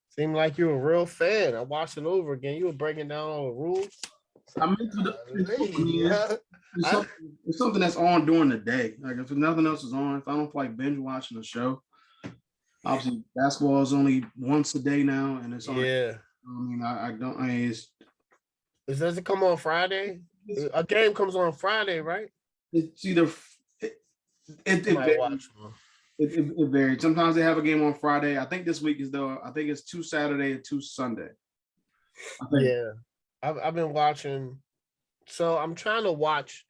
Seemed like you're a real fan. I watched it over again. You were breaking down all the rules. I mean, it's something that's on during the day. Like if nothing else is on, if I don't feel like binge watching a show, obviously basketball is only once a day now, and it's on. Yeah. I mean, I don't. I mean, does it come on Friday? A game comes on Friday, right? It's either it varies. It varies. Sometimes they have a game on Friday. I think this week is though. I think it's 2 Saturday and 2 Sunday. Yeah, I've been watching. So I'm trying to watch.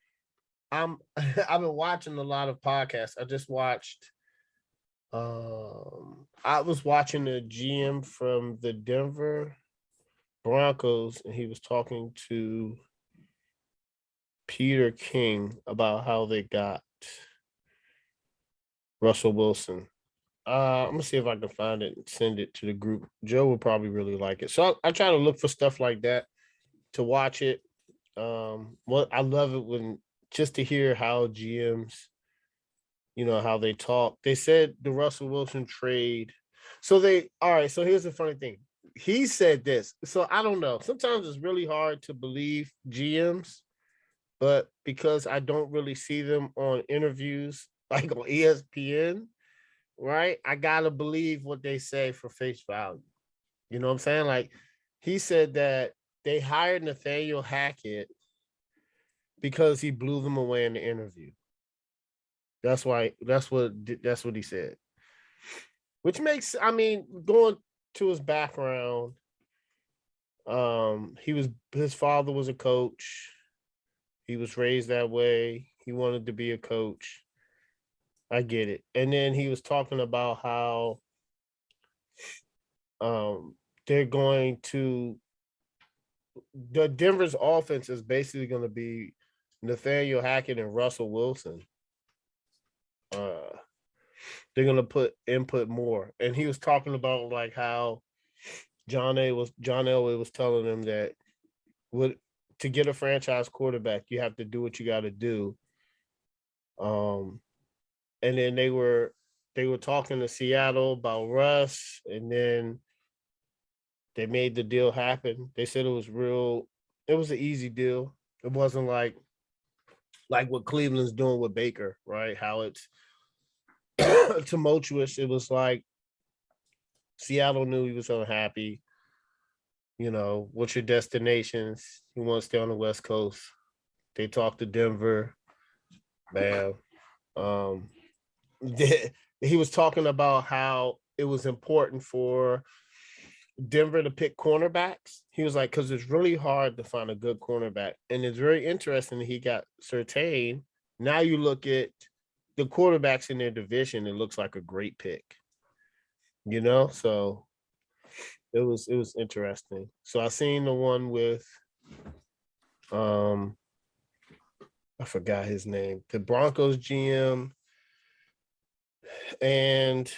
I've been watching a lot of podcasts. I just watched. I was watching the GM from the Denver Broncos, and he was talking to Peter King about how they got Russell Wilson. I'm gonna see if I can find it and send it to the group. Joe would probably really like it. So I try to look for stuff like that to watch it. I love it when just to hear how GMs, how they talk. They said the Russell Wilson trade. So so here's the funny thing. He said this. So I don't know. Sometimes it's really hard to believe GMs, but because I don't really see them on interviews like on ESPN, right? I gotta believe what they say for face value. You know what I'm saying? Like he said that they hired Nathaniel Hackett because he blew them away in the interview. That's what he said. Which makes, going to his background, his father was a coach. He was raised that way. He wanted to be a coach. I get it. And then he was talking about how they're going to the Denver's offense is basically going to be Nathaniel Hackett and Russell Wilson. They're going to put input more. And he was talking about like how John Elway was telling him that to get a franchise quarterback, you have to do what you got to do. And then they were talking to Seattle about Russ, and then they made the deal happen. They said it was an easy deal. It wasn't like what Cleveland's doing with Baker, right? How it's tumultuous. It was like Seattle knew he was unhappy. What's your destinations? He wants to stay on the West Coast. They talked to Denver. Bam. He was talking about how it was important for Denver to pick cornerbacks. He was like, because it's really hard to find a good cornerback. And it's very interesting that he got Surtain. Now you look at the quarterbacks in their division, it looks like a great pick. So it was interesting. So I seen the one with I forgot his name, the Broncos GM, and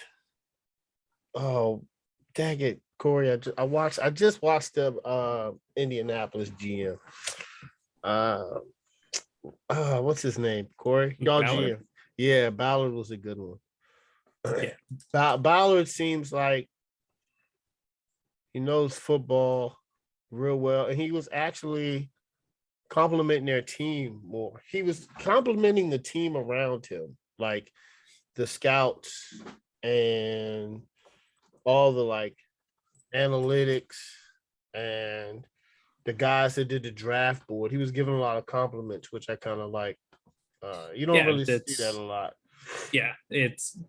dang it, Corey, I just watched the Indianapolis GM. What's his name? Corey? Y'all Ballard. GM. Yeah, Ballard was a good one. Yeah. Ballard seems like he knows football real well, and he was actually complimenting their team more. He was complimenting the team around him, like the scouts and all the like analytics and the guys that did the draft board. He was giving a lot of compliments, which I kind of like. You don't really see that a lot. Yeah,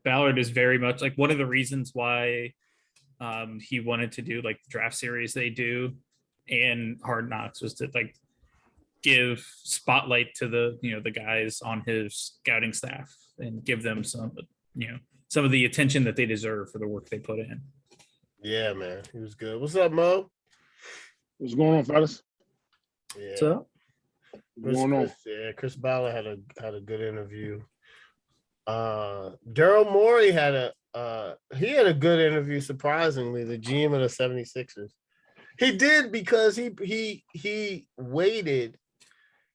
Ballard is very much like one of the reasons why he wanted to do like the draft series they do and Hard Knocks was to like give spotlight to the guys on his scouting staff and give them some of the attention that they deserve for the work they put in. Yeah, man, he was good. What's up, Mo? What's going on, fellas? Yeah. What's up? What's going on? Chris Ballard had a good interview. Daryl Morey had a good interview, surprisingly, the GM of the 76ers. He did because he waited.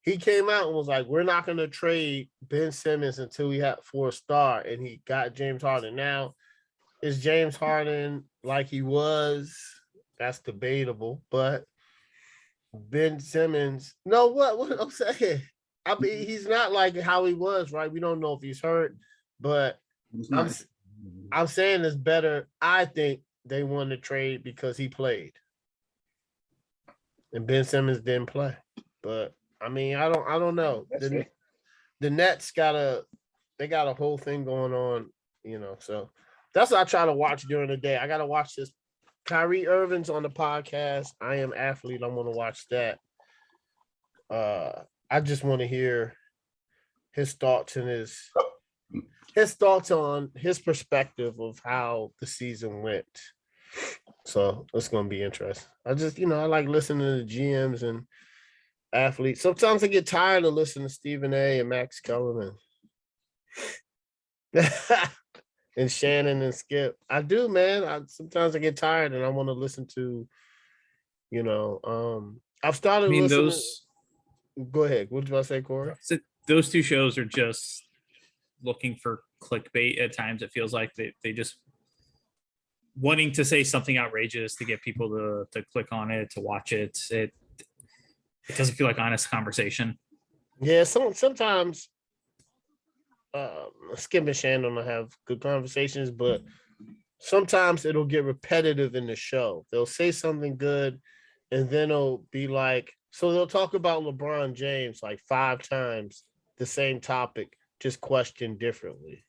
He came out and was like, we're not going to trade Ben Simmons until we have for a star, and he got James Harden. Now, is James Harden like he was, that's debatable. But Ben Simmons, no, what I'm saying. I mean, he's not like how he was, right? We don't know if he's hurt, but I'm I'm saying it's better. I think they won the trade because he played, and Ben Simmons didn't play. But I mean, I don't know. The Nets got a whole thing going on, So that's what I try to watch during the day. I got to watch this. Kyrie Irving's on the podcast. I Am Athlete. I'm going to watch that. I just want to hear his thoughts and his thoughts on his perspective of how the season went. So it's going to be interesting. I just, I like listening to the GMs and athletes. Sometimes I get tired of listening to Stephen A. and Max Kellerman and Shannon and Skip. I do, man. Sometimes I get tired and I want to listen to, I've started listening. Those. Go ahead. What did I say, Corey? Those two shows are just looking for clickbait at times. It feels like they just wanting to say something outrageous to get people to click on it, to watch it. It doesn't feel like honest conversation. Yeah, sometimes Skip and Shannon will have good conversations, but sometimes it'll get repetitive in the show. They'll say something good, and then it'll be like, so they'll talk about LeBron James like 5 times, the same topic, just questioned differently.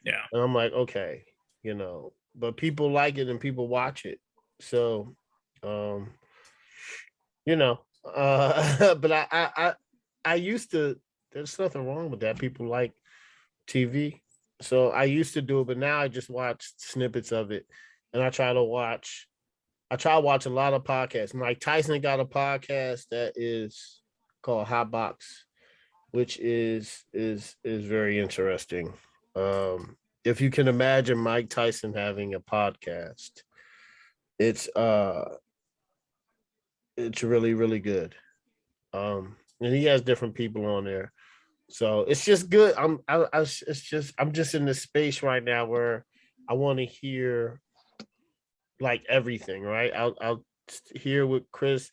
Yeah. And I'm like, okay, but people like it and people watch it. So, but I used to, there's nothing wrong with that. People like TV. So I used to do it, but now I just watch snippets of it. And I try to watch a lot of podcasts. Mike Tyson got a podcast that is called Hot Box, which is very interesting. If you can imagine Mike Tyson having a podcast, it's really, really good. And he has different people on there. So it's just good. I'm just in this space right now where I want to hear like everything, right? I'll hear what Chris,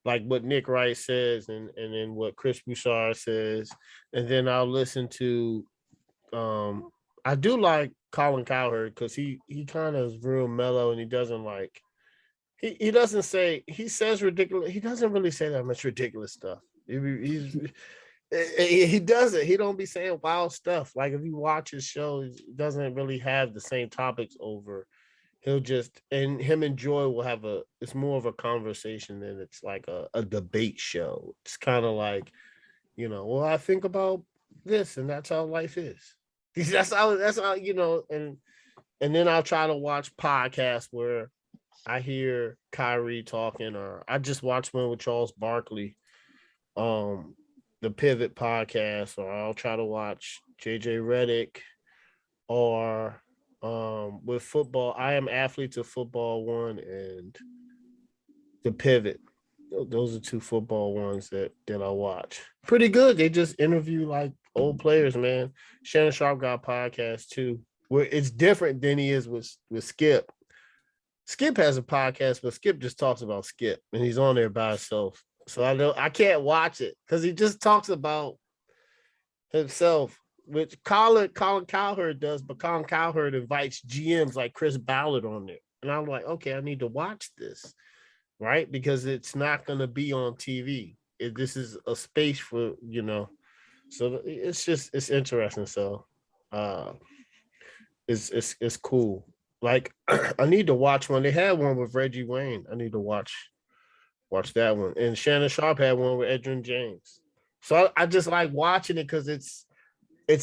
like what Nick Wright says, and then what Chris Bouchard says, and then I'll listen to. I do like Colin Cowherd because he kind of is real mellow and he doesn't like. He doesn't say, he says ridiculous. He doesn't really say that much ridiculous stuff. He doesn't. He don't be saying wild stuff. Like if you watch his show, he doesn't really have the same topics over. He'll just, and him and Joy will have it's more of a conversation than it's like a debate show. It's kind of like, well, I think about this and that's how life is. That's how, and then I'll try to watch podcasts where I hear Kyrie talking, or I just watched one with Charles Barkley, the Pivot podcast, or I'll try to watch JJ Redick, or with football, I Am Athlete to Football one and the Pivot. Those are 2 football ones that I watch. Pretty good. They just interview like old players, man. Shannon Sharp got a podcast too, where it's different than he is with Skip. Skip has a podcast, but Skip just talks about Skip, and he's on there by himself. So I can't watch it because he just talks about himself, which Colin Cowherd does, but Colin Cowherd invites GMs like Chris Ballard on there. And I'm like, okay, I need to watch this, right? Because it's not going to be on TV. This is a space for, so it's interesting. So it's cool. Like I need to watch one. They had one with Reggie Wayne. I need to watch that one. And Shannon Sharp had one with Edgerrin James. So I just like watching it because it's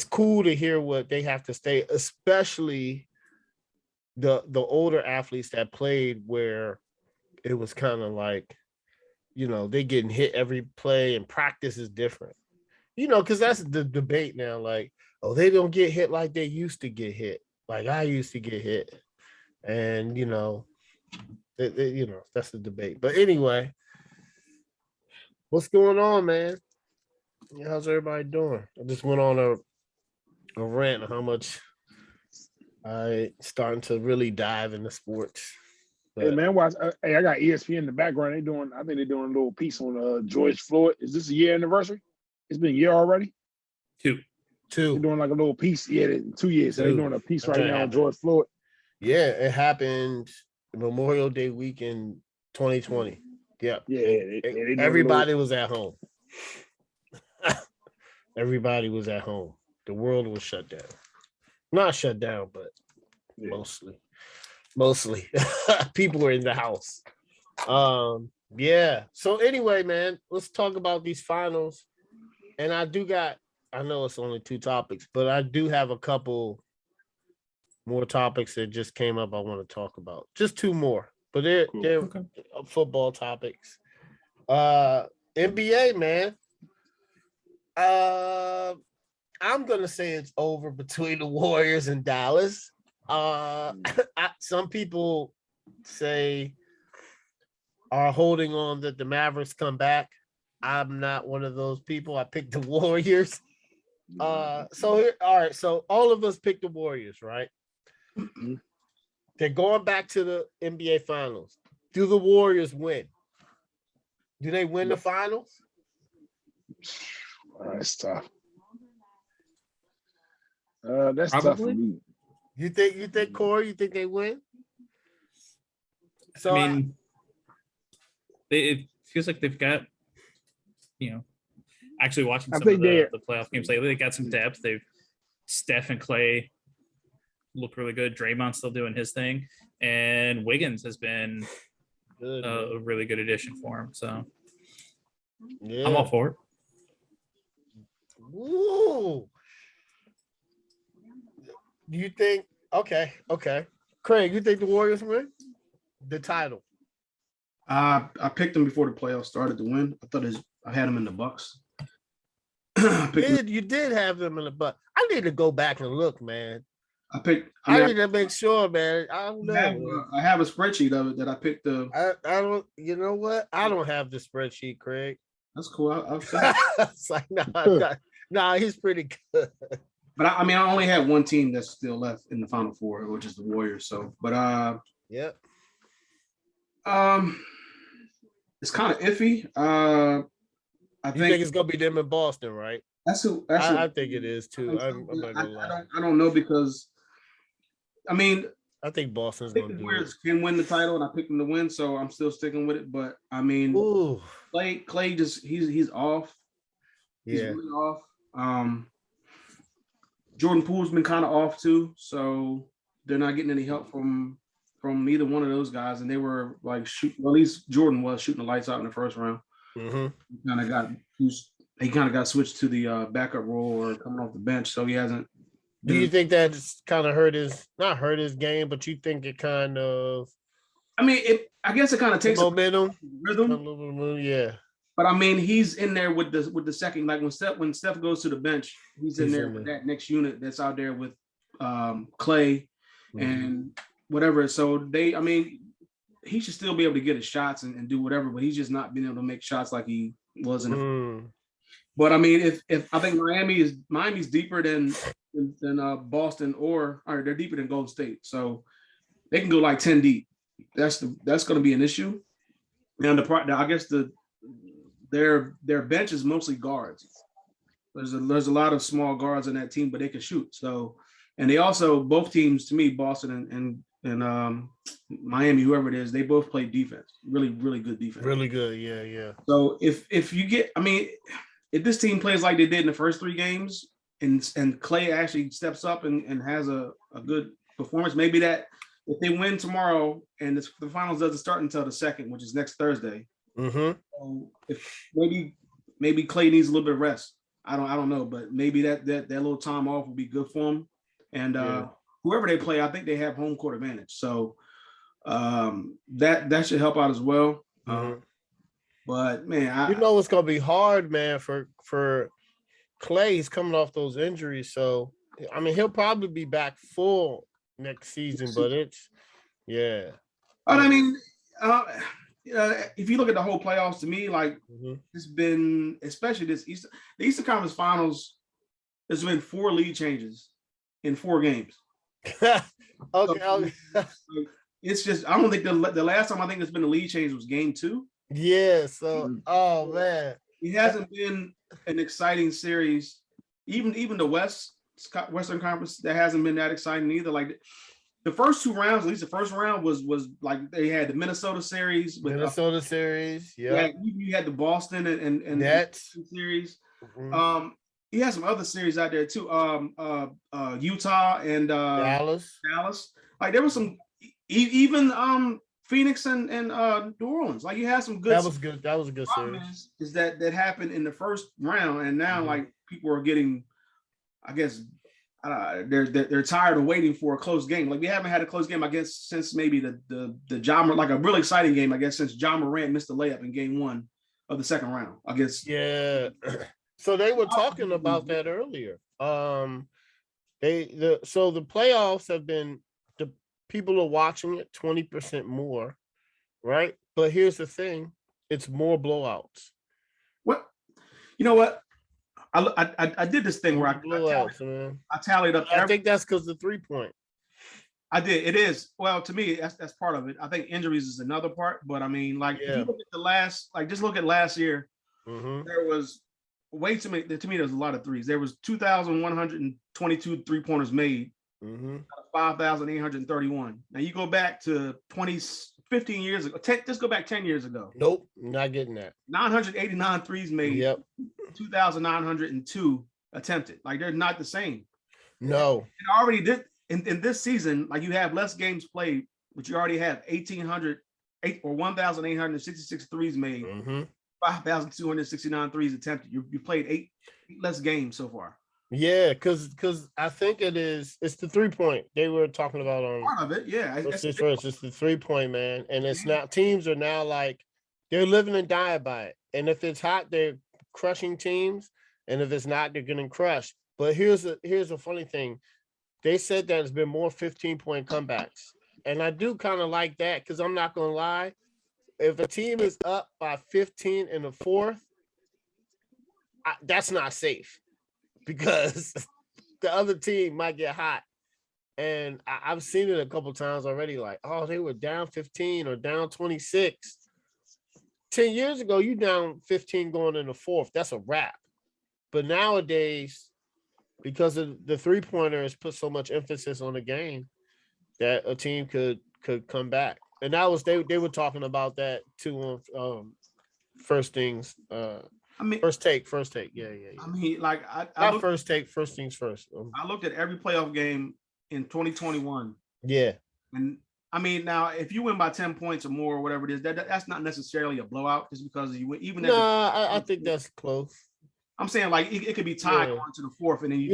cool to hear what they have to say, especially the older athletes that played where it was kind of like, they getting hit every play and practice is different. Because that's the debate now. Like, oh, they don't get hit like they used to get hit. Like I used to get hit. And, that's the debate. But anyway, what's going on, man? How's everybody doing? I just went on a rant on how much I starting to really dive into sports. Hey man, watch. Hey, I got ESPN in the background. I think they're doing a little piece on George Floyd. Is this a year anniversary? It's been a year already. 2. They're doing like a little piece. Yeah, 2 years. So they're doing a piece right now on George Floyd. Yeah, it happened Memorial Day weekend 2020. Yep. Yeah, everybody was at home. Everybody was at home. The world was shut down. Not shut down, but mostly people were in the house. Yeah. So anyway, man, let's talk about these finals. And I know it's only 2 topics, but I do have a couple more topics that just came up I want to talk about. Just 2 more, but they're okay. Football topics. NBA, man. I'm gonna say it's over between the Warriors and Dallas. Some people are holding on that the Mavericks come back. I'm not one of those people. I picked the Warriors. So all of us picked the Warriors, right? Mm-hmm. They're going back to the NBA Finals. Do the Warriors win? Do they win the finals? That's tough. That's probably tough for me. You think, Corey? You think they win? So I mean, it feels like they've got, actually watching some of the playoff games lately, they got some depth. Steph and Clay look really good. Draymond's still doing his thing, and Wiggins has been a really good addition for him. So I'm all for it. Woo! Do you think? Okay. Craig, you think the Warriors win the title? I picked them before the playoffs started to win. I had them in the Bucks. You did have them in the Bucks. I need to go back and look, man. I need to make sure, man. I don't know. I have a spreadsheet of it that I picked. I don't. You know what? I don't have the spreadsheet, Craig. That's cool. I'll it's like no, he's pretty good. But I only had one team that's still left in the Final Four, which is the Warriors. So, but yep. It's kind of iffy. I think it's gonna be them in Boston, right? I think it is too. I'm not gonna lie. I don't know because, I think Boston's gonna do it. The Warriors can win the title, and I picked them to win, so I'm still sticking with it. But Clay just he's off. He's really off. Jordan Poole's been kind of off too, so they're not getting any help from either one of those guys. And they were like at least Jordan was shooting the lights out in the first round. Mm-hmm. He kind of got switched to the backup role or coming off the bench, so he hasn't. Do you think that's kind of not hurt his game, but you think it kind of? I guess it kind of takes momentum, rhythm. Yeah. But he's in there with the second, like when Steph goes to the bench, he's in there with that next unit that's out there with Clay and whatever. So he should still be able to get his shots and do whatever, but he's just not being able to make shots like he was in the But if I think Miami's deeper than Boston or they're deeper than Golden State, so they can go like 10 deep. That's going to be an issue. And I guess their bench is mostly guards. There's a lot of small guards in that team, but they can shoot. So, and they also, both teams to me, Boston and Miami, whoever it is, they both play defense. Really, really good defense. Really good, yeah. So if you get, if this team plays like they did in the first 3 games, and Clay actually steps up and has a good performance, maybe that if they win tomorrow and the finals doesn't start until the 2nd, which is next Thursday. Mm-hmm. So if maybe Clay needs a little bit of rest. I don't know, but maybe that little time off will be good for him. And whoever they play, I think they have home court advantage. So that should help out as well. Mm-hmm. But man, it's gonna be hard, man, for Clay. He's coming off those injuries, so he'll probably be back full next season. But it's if you look at the whole playoffs, to me, like it's been, especially the Eastern Conference Finals, there's been 4 lead changes in 4 games. Okay. So, it's just, I don't think the last time I think there's been a lead change was game 2. Yeah. So, oh man, it hasn't been an exciting series. Even the Western Conference, that hasn't been that exciting either. Like the first 2 rounds, at least the first round was like they had the Minnesota series with series. Yeah, you had the Boston and Nets series. Mm-hmm. You had some other series out there too. Utah and Dallas. Like there was some even Phoenix and New Orleans. Like you had some good. That was good. That was a good series. Is that happened in the first round, and now like people are getting, I guess, they're tired of waiting for a close game. Like we haven't had a close game, I guess, since maybe the John, like a really exciting game, I guess, since John Morant missed the layup in game 1 of the second round. I guess. Yeah. So they were talking about that earlier. So the playoffs have been, the people are watching it 20% more, right? But here's the thing: it's more blowouts. What? You know what? I did this thing where I tallied up. I think that's because the 3-point. I did. It is. Well, to me, that's part of it. I think injuries is another part. But I mean, like if you look at just look at last year, there was way too many. To me, there's a lot of threes. There was 2,122 3-pointers made, 5,831. Now you go back to 15 years ago. Just go back 10 years ago. Nope, not getting that. 989 threes made. Yep. 2,902 attempted. Like they're not the same. No. It already did in this season. Like you have less games played, but you already have 1,866 threes made. 5,269 threes attempted. You played 8 less games so far. Yeah, because I think it's the 3-point they were talking about on part of it. Yeah, it's the 3-point, man, and it's not. Teams are now like they're living and dying by it. And if it's hot, they're crushing teams, and if it's not, they're getting crushed. But here's a funny thing: they said that there's been more 15-point comebacks, and I do kind of like that because I'm not gonna lie. If a team is up by 15 in the fourth, that's not safe because the other team might get hot. And I've seen it a couple times already, like, oh, they were down 15 or down 26. 10 years ago, you down 15 going in the fourth. That's a wrap. But nowadays, because of the 3-pointer has put so much emphasis on the game, that a team could come back. And that was they were talking about that too on First Things. First take. Yeah. I mean, like First Things First. I looked at every playoff game in 2021. Yeah. And I mean, now if you win by 10 points or more or whatever it is, that's not necessarily a blowout just because you win. Even I think that's close. I'm saying like it could be tied going to the fourth, and then you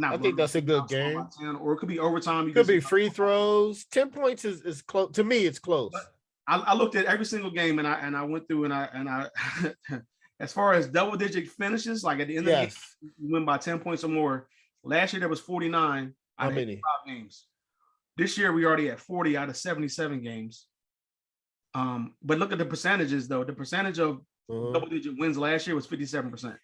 I think that's a good game. 10, or it could be overtime. It could be free throws. 10 points is close to me. It's close. I looked at every single game and I went through and I as far as double-digit finishes, like at the end of the game, you win by 10 points or more. Last year there was 49 out of 85 games. This year we already at 40 out of 77 games. But look at the percentages though. The percentage of double-digit wins last year was 57%.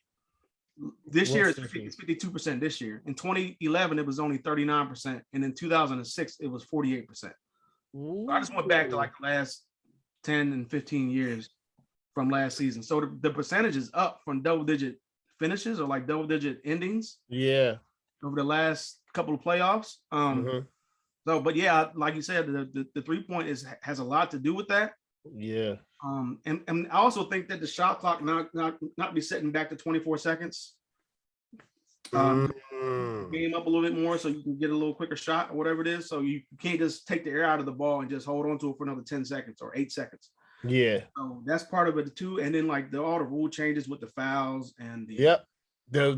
This year it's 52% this year. In 2011, it was only 39%. And in 2006, it was 48%. So I just went back to like the last 10 and 15 years from last season. So the percentage is up from double-digit finishes or like double-digit endings. Yeah. Over the last couple of playoffs. So, but yeah, like you said, the 3-point has a lot to do with that. Yeah. And I also think that the shot clock not be setting back to 24 seconds. Game up a little bit more so you can get a little quicker shot or whatever it is. So you can't just take the air out of the ball and just hold on to it for another 10 seconds or 8 seconds. Yeah. So that's part of it too. And then like all the rule changes with the fouls and the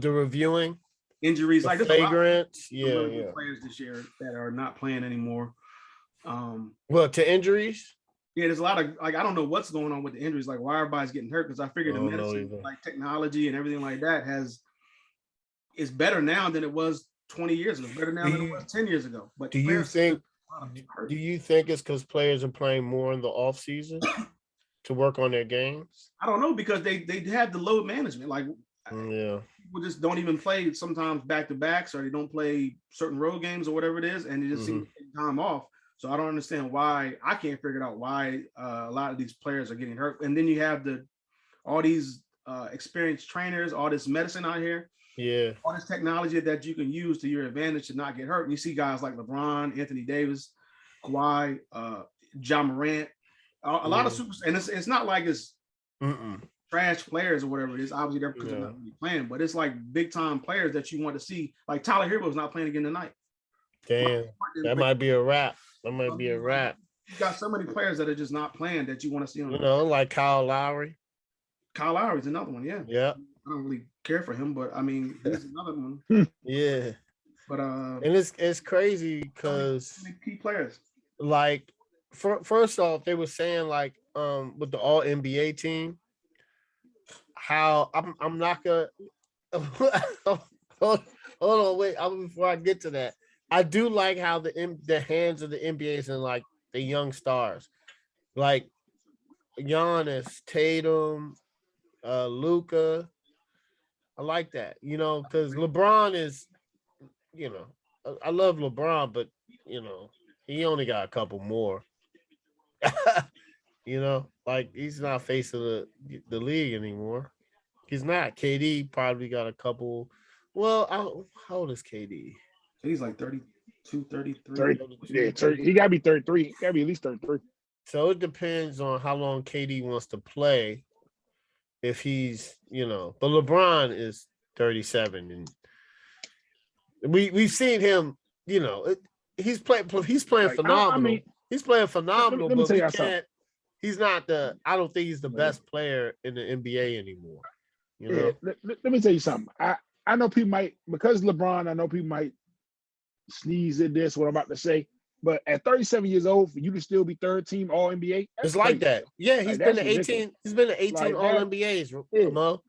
reviewing injuries, the like flagrants. Players this year that are not playing anymore. Well, to injuries. Yeah, there's a lot of like I don't know what's going on with the injuries, like why everybody's getting hurt, because I figured the medicine, like technology and everything like that is better now than it was 20 years ago, better now than it was 10 years ago. But do you think it's because players are playing more in the off season to work on their games? I don't know, because they have the load management. Like when people just don't even play sometimes back-to-backs, or they don't play certain road games or whatever it is, and they just seem to take time off. So I don't understand why. I can't figure out why a lot of these players are getting hurt. And then you have all these experienced trainers, all this medicine out here. Yeah. All this technology that you can use to your advantage to not get hurt. And you see guys like LeBron, Anthony Davis, Kawhi, John Morant, a lot of super. And it's not like it's trash players or whatever it is. Obviously, they're because they're not really playing, but it's like big time players that you want to see. Like Tyler Hero's not playing again tonight. Damn, that might be a wrap. That might be a wrap. You got so many players that are just not playing that you want to see on. Like Kyle Lowry. Kyle Lowry's another one. Yeah. Yeah. I don't really care for him, but I mean, he's another one. Yeah. But and it's crazy because key players. Like, first off, they were saying like with the All NBA team, how I'm not gonna hold on, wait. Before I get to that, I do like how the hands of the NBA is in like the young stars, like Giannis, Tatum, Luka. I like that, because LeBron is, I love LeBron, but he only got a couple more. Like he's not facing the league anymore. He's not. KD probably got a couple. Well, how old is KD? He's like 32, 33. 30, yeah, 30, he gotta be 33. He gotta be at least 33. So it depends on how long KD wants to play. If he's, but LeBron is 37, and we've seen him. He's playing phenomenal. He's playing phenomenal, let me but tell we you can't. something. He's not I don't think he's the best player in the NBA anymore. Yeah, let me tell you something. I know people might, because LeBron, I know people might sneeze at this, what I'm about to say. But at 37 years old, for you to still be third team All NBA, it's like that. Yeah, he's been to 18. He's been to 18 All NBAs. Mo.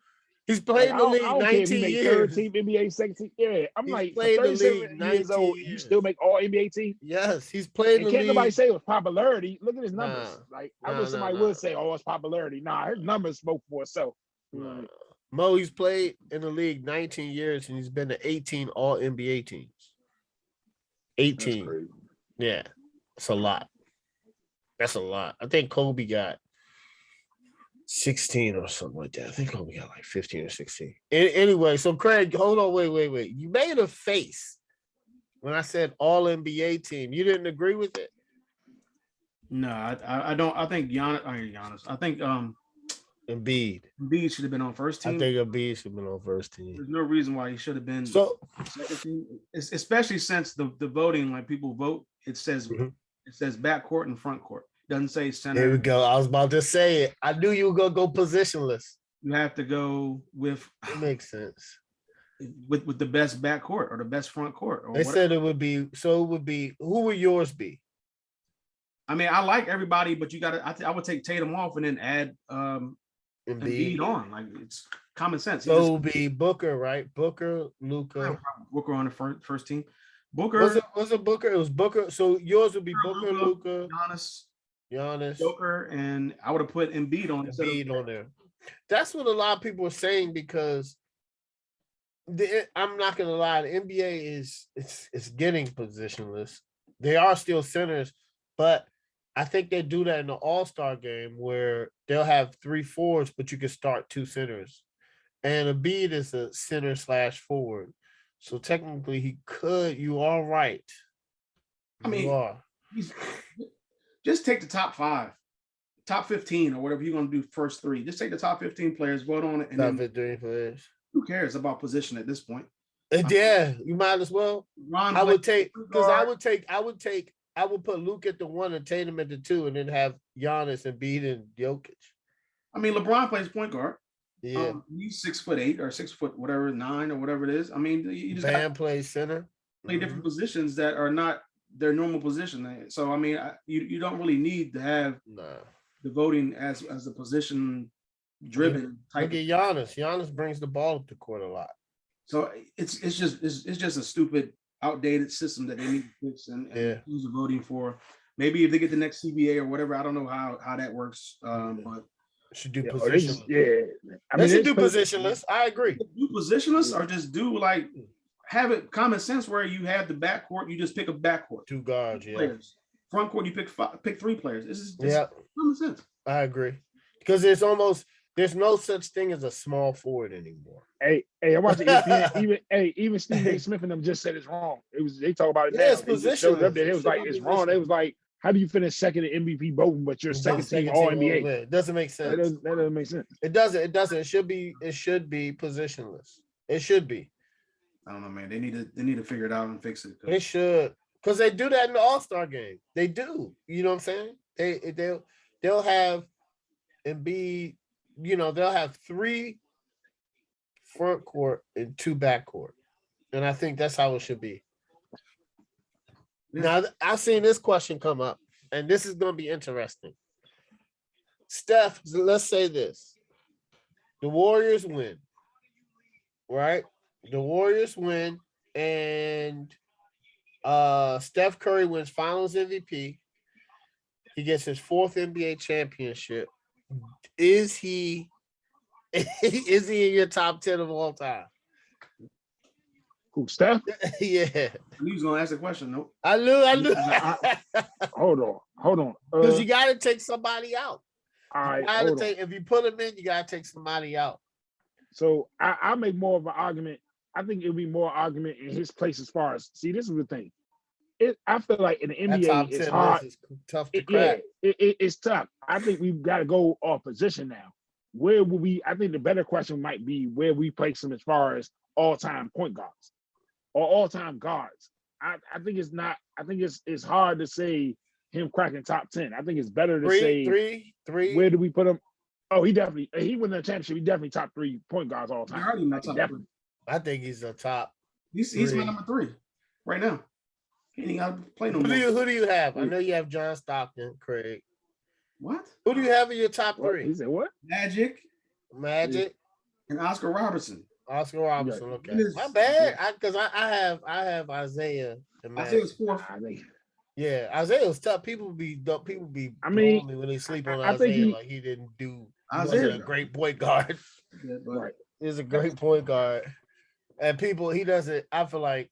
He's played in the league 19 years. Third team NBA, second team. Yeah, I'm like, for 37 years old, you still make All NBA team. Yes, he's played in the league. Can't nobody say it was popularity. Look at his numbers. I wish somebody would say, "Oh, it's popularity." Nah, his numbers spoke for itself. Mo, he's played in the league 19 years, and he's been to 18 All NBA teams. 18. Yeah, it's a lot. That's a lot. I think Kobe got 16 or something like that. I think Kobe got like 15 or 16. Anyway, so Craig, hold on, wait. You made a face when I said All NBA team. You didn't agree with it? No, I don't. I think Giannis. I think Embiid should have been on first team. I think Embiid should have been on first team. There's no reason why he should have been second team, especially since the voting, like people vote, it says backcourt and front court. Doesn't say center. There we go. I was about to say it. I knew you were gonna go positionless. You have to go with. It makes sense. With the best backcourt or the best front court. They said it would be. So it would be. Who would yours be? I mean, I like everybody, but you got to. I would take Tatum off and then add Embiid on. Like, it's common sense. So it would be Booker, right? Booker, Luka. Booker on the first team. Booker. Was it Booker? It was Booker. So yours would be Booker, Luka, Giannis, Joker, and I would have put Embiid on there. That's what a lot of people are saying, because I'm not gonna lie, the NBA is getting positionless. They are still centers, but I think they do that in the All-Star game where they'll have 3 forwards, but you can start 2 centers. And Embiid is a center/forward. So technically you are right. I mean, just take the top 5, top 15, or whatever you're going to do first 3. Just take the top 15 players, vote on it. And top 15 players. Who cares about position at this point? Yeah, you might as well. I would put Luke at the 1 and Tatum at the 2, and then have Giannis, Embiid, and Jokic. I mean, LeBron plays point guard. Yeah, he's 6'8" or 6 foot, whatever, 9 or whatever it is. I mean, you just Bam plays center. Play different positions that are not their normal position. So I mean, you don't really need to have the voting as a position driven type. Look at Giannis. Giannis brings the ball up the court a lot. So it's just a stupid, outdated system that they need to fix and use the voting for. Maybe if they get the next CBA or whatever, I don't know how that works. But Should do Or they positionless. I They mean, should do positionless. I agree. Do positionless or just do like have it common sense where you have the backcourt, you just pick a backcourt. 2 guards, players. Front court, you pick 3 players. This is common sense. I agree. Because there's no such thing as a small forward anymore. Hey, I watched ESPN. even Stephen A. Smith and them just said it's wrong. They talk about it now. It's they just showed it up there. It was like it's wrong. They was like, how do you finish second in MVP voting, but you're second team All NBA? It doesn't make sense. That doesn't make sense. It doesn't. It should be positionless. It should be. I don't know, man. They need to figure it out and fix it. They should, because they do that in the All-Star game. They do. You know what I'm saying? They'll have Embiid. They'll have 3 front court and 2 back court, and I think that's how it should be. Now, I've seen this question come up, and this is going to be interesting. Steph, let's say this. The Warriors win, right? The Warriors win, and Steph Curry wins Finals MVP. He gets his 4th NBA championship. Is he in your top 10 of all time? Who, Steph? Yeah. He was gonna ask the question. Nope. I knew. Hold on. Because you got to take somebody out. All right. If you put him in, you got to take somebody out. So I make more of an argument. I think it'll be more argument in his place as far as, see, this is the thing. I feel like in the NBA, it's hard. It's tough to crack. It's tough. I think we've got to go off position now. Where will we? I think the better question might be where we place him as far as all-time point guards or all-time guards. I think it's not. I think it's hard to say him cracking top 10. I think it's better to say three. Where do we put him? Oh, he won the championship. He definitely top 3 point guards all time. I think he's a top. He's my number 3 right now. He ain't got to play no more. Who do you have? I know you have John Stockton, Craig. What? Who do you have in your top 3? He said what? Magic, and Oscar Robertson. Okay. My bad. Because I have Isaiah and Magic. Isaiah's 4th. Yeah, Isaiah was tough. People be. I mean, when they sleep on Isaiah, like he didn't do. Isaiah, a great point guard. Right. He's a great point guard, and he doesn't. I feel like.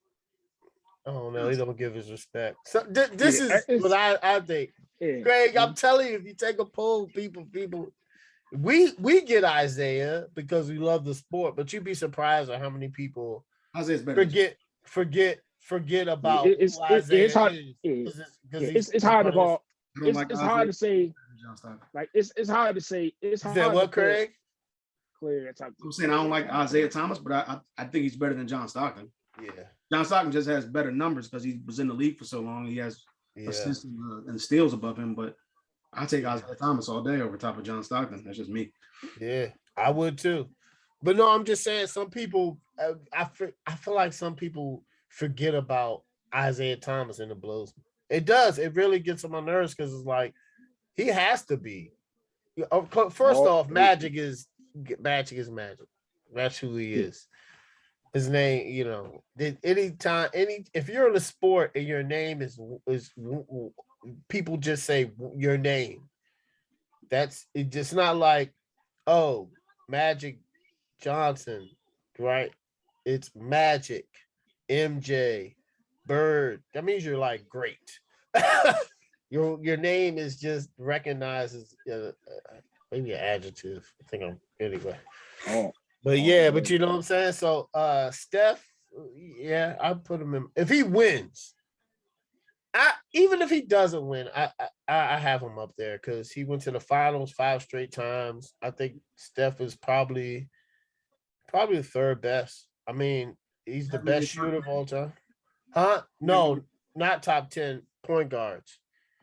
I don't know. He don't give his respect. So this is what I think. Yeah. Greg, I'm telling you, if you take a poll, people, we get Isaiah because we love the sport, but you'd be surprised at how many people Isaiah's better. Forget about it's hard. It's hard to call. It's hard to say. Like it's hard to say. It's hard. Is that what, Craig? Clear. I'm saying I don't like Isaiah Thomas, but I think he's better than John Stockton. Yeah. John Stockton just has better numbers because he was in the league for so long. He has assists and steals above him, but I take Isaiah Thomas all day over top of John Stockton. That's just me. Yeah, I would too. But no, I'm just saying some people, I feel like some people forget about Isaiah Thomas in the Blues. It does. It really gets on my nerves because it's like he has to be. First off, Magic is Magic. That's who he is. His name, if you're in a sport and your name is people just say your name. That's it. Just not like, oh, Magic Johnson, right? It's Magic, MJ, Bird. That means you're like great. Your name is just recognized as maybe an adjective. I think I'm anyway. But yeah, but you know what I'm saying? So Steph, yeah, I'll put him in. If he wins, even if he doesn't win, I have him up there because he went to the finals 5 straight times. I think Steph is probably the 3rd best. I mean, he's the best shooter of all time. Huh? No, not top 10 point guards.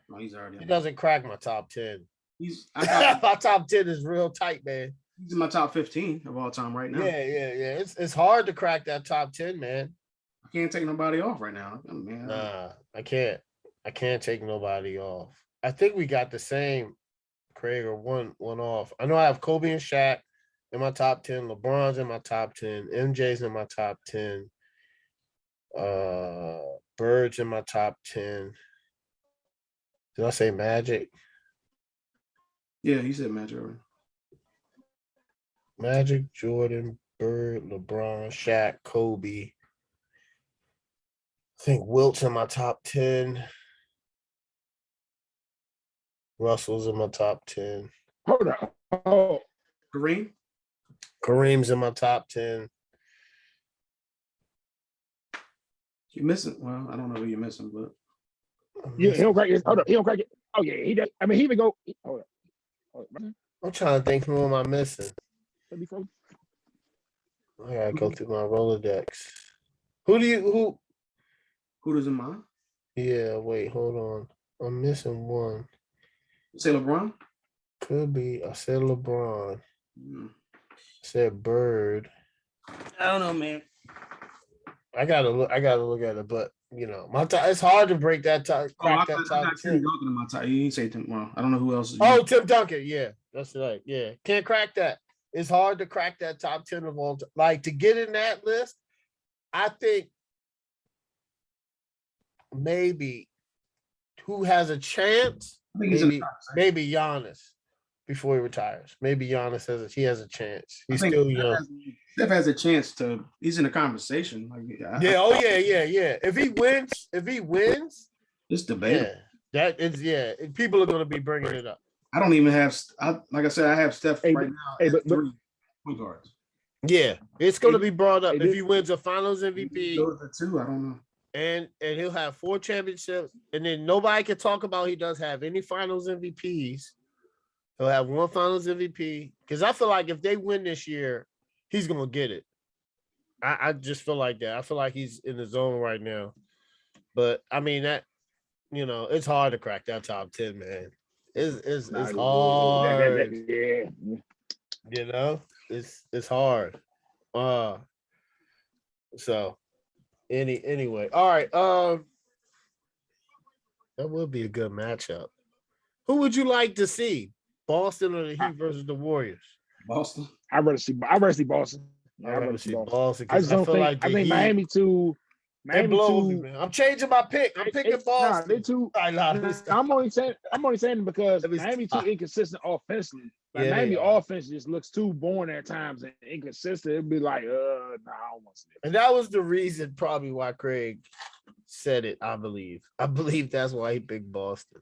No, he's already. He doesn't crack my top 10. My top 10 is real tight, man. He's in my top 15 of all time right now. Yeah. It's hard to crack that top 10, man. I can't take nobody off right now. Man. Nah, I can't. I can't take nobody off. I think we got the same, Craig, or one off. I know I have Kobe and Shaq in my top 10. LeBron's in my top 10. MJ's in my top 10. Bird's in my top 10. Did I say Magic? Yeah, he said Magic. Magic, Jordan, Bird, LeBron, Shaq, Kobe. I think Wilt's in my top 10. Russell's in my top 10. Hold up. Oh, Kareem's in my top 10. You're missing. Well, I don't know who you're missing, but yeah, he don't crack it. Hold up, he don't crack it. Oh yeah, he does. I mean, he even go. Hold up. I'm trying to think who am I missing. Let me go. I gotta go through my Rolodex. who does in mind? Yeah, wait, hold on. I'm missing one. Say LeBron? Could be. I said LeBron. I Said Bird. I don't know, man. I gotta look at it, but you know, it's hard to break that top. Crack that top 10. Tim Duncan in my top. You didn't say Tim. Well, I don't know who else. Tim Duncan. Yeah, that's right. Yeah, can't crack that. It's hard to crack that top 10 of all time. Like, to get in that list, I think maybe who has a chance? Maybe Giannis before he retires. Maybe Giannis has a chance. He's still young. Steph has a chance to. He's in a conversation. Like, yeah. If he wins, it's debatable. Yeah, that is people are going to be bringing it up. I don't even have. Like I said, I have Steph right now. But 3 point guards. Yeah, it's going to be brought up if he wins a Finals MVP. Those are 2. I don't know. And he'll have 4 championships, and then nobody can talk about he does have any Finals MVPs. He'll have 1 Finals MVP, because I feel like if they win this year, he's gonna get it. I just feel like that. I feel like he's in the zone right now. But I mean that, it's hard to crack that top 10, man. It's hard. Yeah. It's hard. So. Anyway, all right. That would be a good matchup. Who would you like to see? Boston or the Heat versus the Warriors? Boston. I'd rather see Boston. I'd rather see Boston. I think Miami too. They blow me, man. I'm changing my pick. I'm picking Boston. They too. I'm only saying because Miami too inconsistent offensively. Like Miami offense just looks too boring at times and inconsistent. It'd be like, I don't want to see it. And that was the reason probably why Craig said it, I believe. I believe that's why he picked Boston.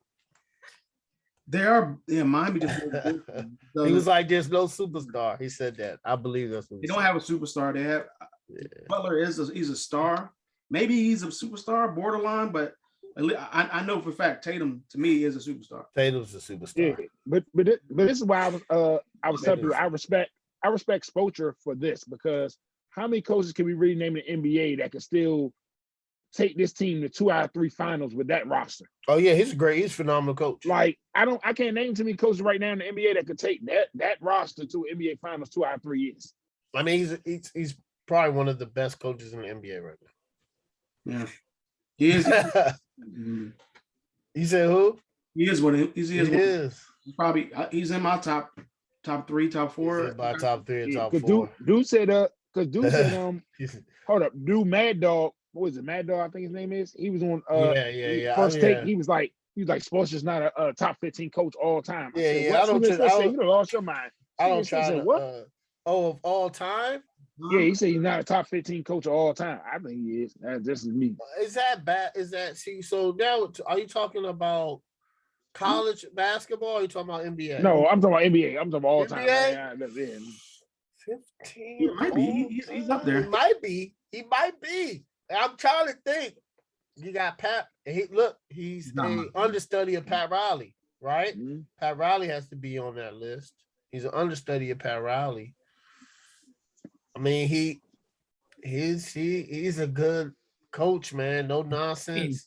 Miami just he was like, there's no superstar. He said that. I believe that's what they don't have a superstar. They have Butler he's a star. Maybe he's a superstar, borderline, but I know for a fact Tatum to me is a superstar. Tatum's a superstar. Yeah, but this is why I was telling you I respect Spoelstra for this, because how many coaches can we really name in the NBA that can still take this team to 2 out of 3 finals with that roster? Oh yeah, he's a phenomenal coach. Like I can't name too many coaches right now in the NBA that could take that roster to NBA finals 2 out of 3 years. I mean, he's probably one of the best coaches in the NBA right now. Yeah, he is. You said who? He is one. He is. Probably he's in my top 3, top 4. He's in my top 3 and top 4. Dude said hold up, dude, Mad Dog. What was it, Mad Dog? I think his name is. He was on first take. He was like Spoelstra's not a top 15 coach all time. You lost your mind. I don't try to. What? Of all time? Yeah, he said he's not a top 15 coach of all time. I think he is. This is me. Is that bad? So now are you talking about college basketball or are you talking about NBA? No, I'm talking about NBA. I'm talking about all time. NBA? 15. He might be. He's up there. He might be. I'm trying to think. You got Pat. He's an understudy of Pat Riley, right? Mm-hmm. Pat Riley has to be on that list. He's an understudy of Pat Riley. I mean, he's a good coach, man. No nonsense.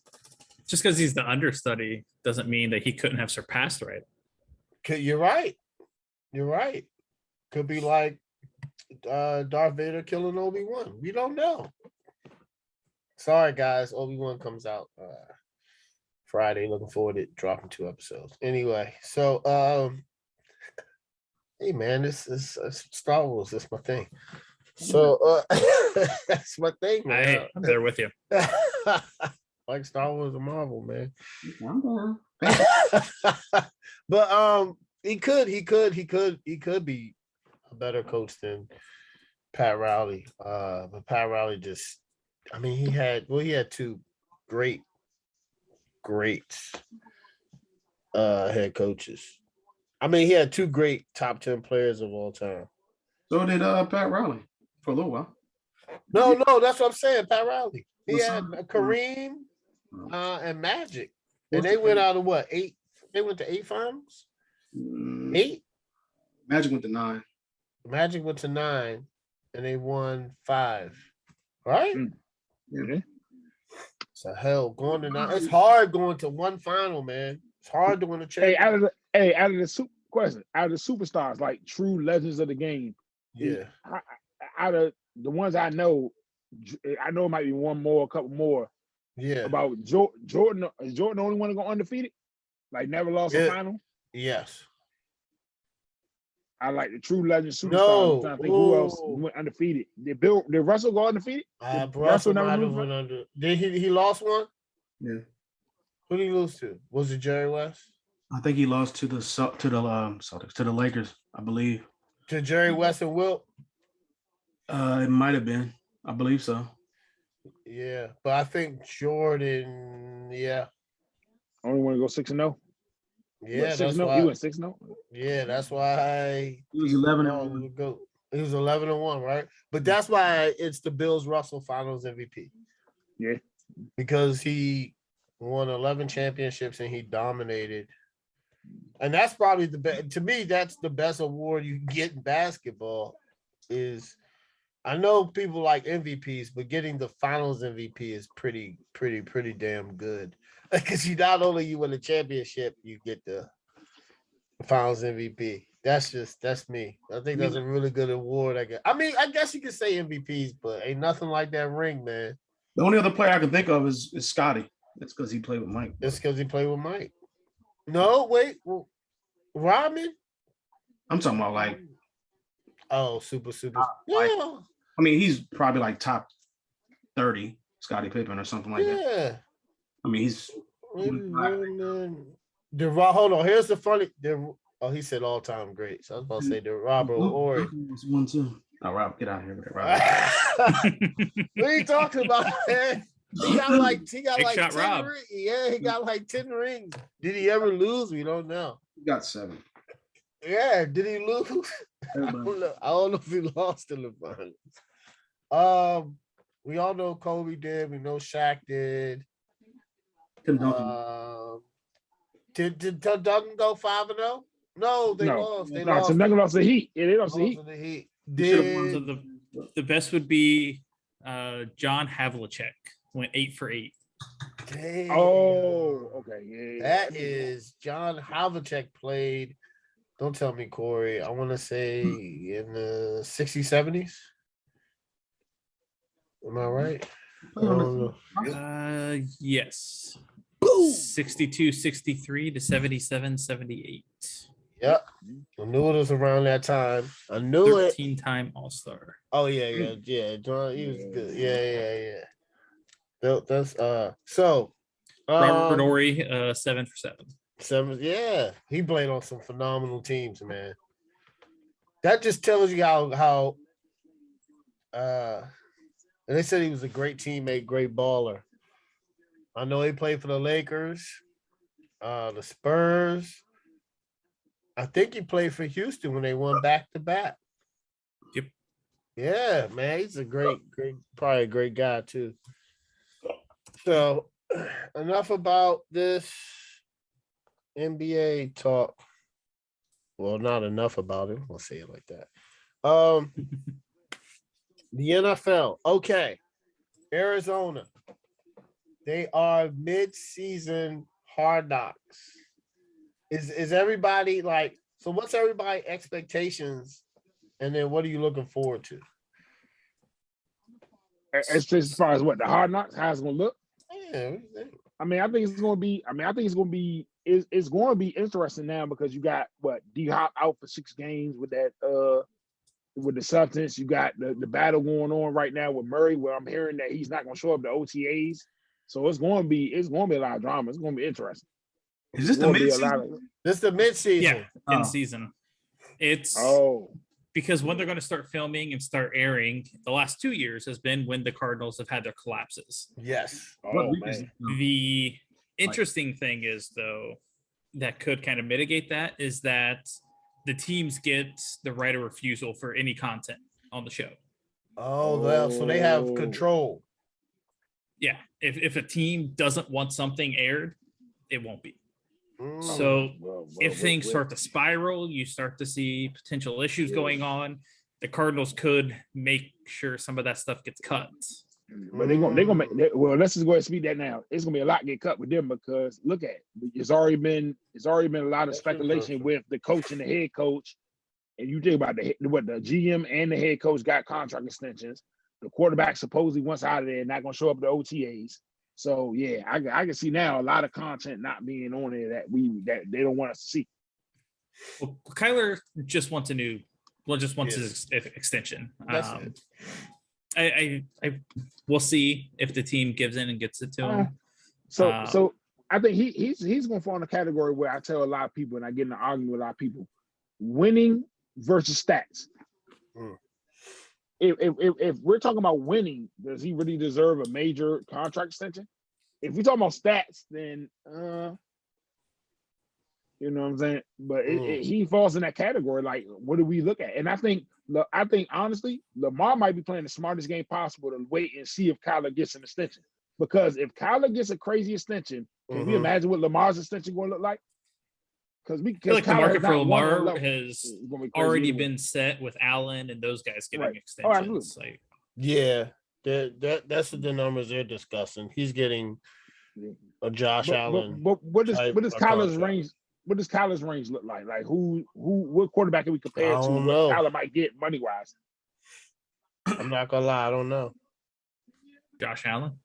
Just because he's the understudy doesn't mean that he couldn't have surpassed right. You're right. Could be like Darth Vader killing Obi-Wan. We don't know. Sorry, guys. Obi-Wan comes out Friday. Looking forward to dropping 2 episodes. Anyway, so hey, man, this is Star Wars. That's my thing. So that's my thing, man. I'm there with you. Like Star Wars and Marvel, man. But he could be a better coach than Pat Riley. But Pat Riley just, I mean, he had two great head coaches. I mean, he had two great top 10 players of all time. So did Pat Riley for a little while. No, that's what I'm saying. Pat Riley. He had Kareem and Magic. And they went out of what? 8? They went to 8 finals? 8? Magic went to 9. Magic went to 9, and they won 5. Right? Yeah. So hell, going to 9. It's hard going to one final, man. It's hard to win a championship. Out of the superstars, like true legends of the game. Yeah. Out of the ones I know it might be one more, a couple more. Yeah. About Jordan. Is Jordan the only one to go undefeated? Like never lost a final? Yes. I like the true legend superstars. No. I'm trying to think who else went undefeated. Did Russell go undefeated? Russell never went under. Did he lost one? Yeah. Who did he lose to? Was it Jerry West? I think he lost to the Celtics, to the Lakers, I believe. To Jerry West and Wilt? It might have been. I believe so. Yeah, but I think Jordan, Only want to go 6-0. Yeah, that's why he went 6-0. Yeah, that's why he was 11-1. He was 11-1, right? But that's why it's the Bills Russell Finals MVP. Yeah, because he won 11 championships and he dominated. And that's probably the best. To me, that's the best award you get in basketball. I know people like MVPs, but getting the Finals MVP is pretty damn good. Because not only you win a championship, you get the Finals MVP. That's me. I think that's a really good award. I guess you could say MVPs, but ain't nothing like that ring, man. The only other player I can think of is Scotty. That's because he played with Mike. It's because he played with Mike. No, wait. Well, Rodman? I'm talking about like. Oh, super. Yeah. I mean, he's probably like top 30, Scottie Pippen or something like that. Yeah. I mean, he's. Hold on. Here's the funny. He said all-time great. So I was about to say the Robert Horry. Was one too. Oh, Rob, get out of here with that, Rob. What are you talking about, man? He got like 10 rings. Yeah, he got like 10 rings. Did he ever lose? We don't know. He got 7. Yeah, did he lose? I don't know if he lost in the finals. We all know Kobe did. We know Shaq did. Did Duncan go 5-0? No, they lost. So Duncan lost the Heat. Yeah, they lost the Heat. So the best would be John Havlicek went 8 for 8. Damn. Oh, okay. Yeah. That is John Havlicek played. Don't tell me, Corey. I want to say in the 60s, 70s. Am I right? Yes. 62, 63 to 77, 78. Yep. I knew it was around that time. I knew 13-time All-Star. Oh, yeah. John, he was good. Yeah. That's so Robert Horry, 7 for 7. 7, yeah. He played on some phenomenal teams, man. That just tells you how and they said he was a great teammate, great baller. I know he played for the Lakers, the Spurs. I think he played for Houston when they won back-to-back. Yep. Yeah, man, he's a great, probably a great guy too. So, enough about this NBA talk. Well, not enough about it. We'll say it like that. The NFL. Okay. Arizona. They are mid-season Hard Knocks. Is everybody like, so what's everybody's expectations? And then what are you looking forward to? As far as what the Hard Knocks, how it's gonna look? Yeah. I think it's gonna be it's going to be interesting now because you got D-Hop out for 6 games with that with the substance. You got the battle going on right now with Murray, where I'm hearing that he's not gonna show up to OTAs. So it's going to be a lot of drama. It's going to be interesting. Is this the mid-season? This is the mid-season. Yeah, in season. It's because when they're going to start filming and start airing, the last 2 years has been when the Cardinals have had their collapses. Yes. Oh, man. The interesting thing is, though, that could kind of mitigate that is that the teams get the right of refusal for any content on the show. Oh, well, so they have control. Yeah. If a team doesn't want something aired, it won't be. So if things start to spiral, you start to see potential issues going on. The Cardinals could make sure some of that stuff gets cut. But they're gonna make. Well, let's just go ahead and speak that now. It's gonna be a lot get cut with them because look at it. It's already been a lot of speculation with the coach and the head coach. And you think about the GM and the head coach got contract extensions. The quarterback supposedly wants out of there, not gonna show up at the OTAs. So yeah, I can see now a lot of content not being on there that they don't want us to see. Well, Kyler just wants his extension. I we'll see if the team gives in and gets it to him. So I think he's gonna fall in a category where I tell a lot of people, and I get in an argument with a lot of people, winning versus stats. If we're talking about winning, does he really deserve a major contract extension? If we're talking about stats, then you know what I'm saying. But he falls in that category. Like, what do we look at? And I think honestly, Lamar might be playing the smartest game possible to wait and see if Kyler gets an extension. Because if Kyler gets a crazy extension, can we imagine what Lamar's extension going to look like? Because I feel like the market for Lamar has already been set with Allen and those guys getting extensions. Yeah, that's the numbers they're discussing. He's getting a Josh Allen. But what does Kyler's range? What does Kyler's range look like? Like what quarterback can we compare to what Kyler might get money wise? I'm not gonna lie, I don't know. Josh Allen.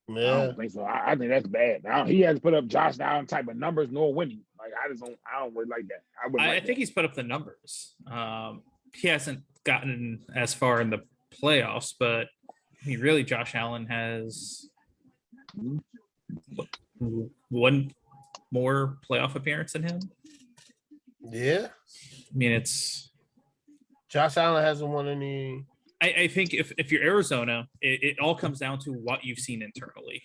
Yeah. I don't think so. I think that's bad. Now he has put up Josh Allen type of numbers, nor winning. Like I don't really like that. I think he's put up the numbers. He hasn't gotten as far in the playoffs, but I mean, really, Josh Allen has one more playoff appearance than him. Yeah. I mean, it's Josh Allen hasn't won any. I think if you're Arizona, it all comes down to what you've seen internally.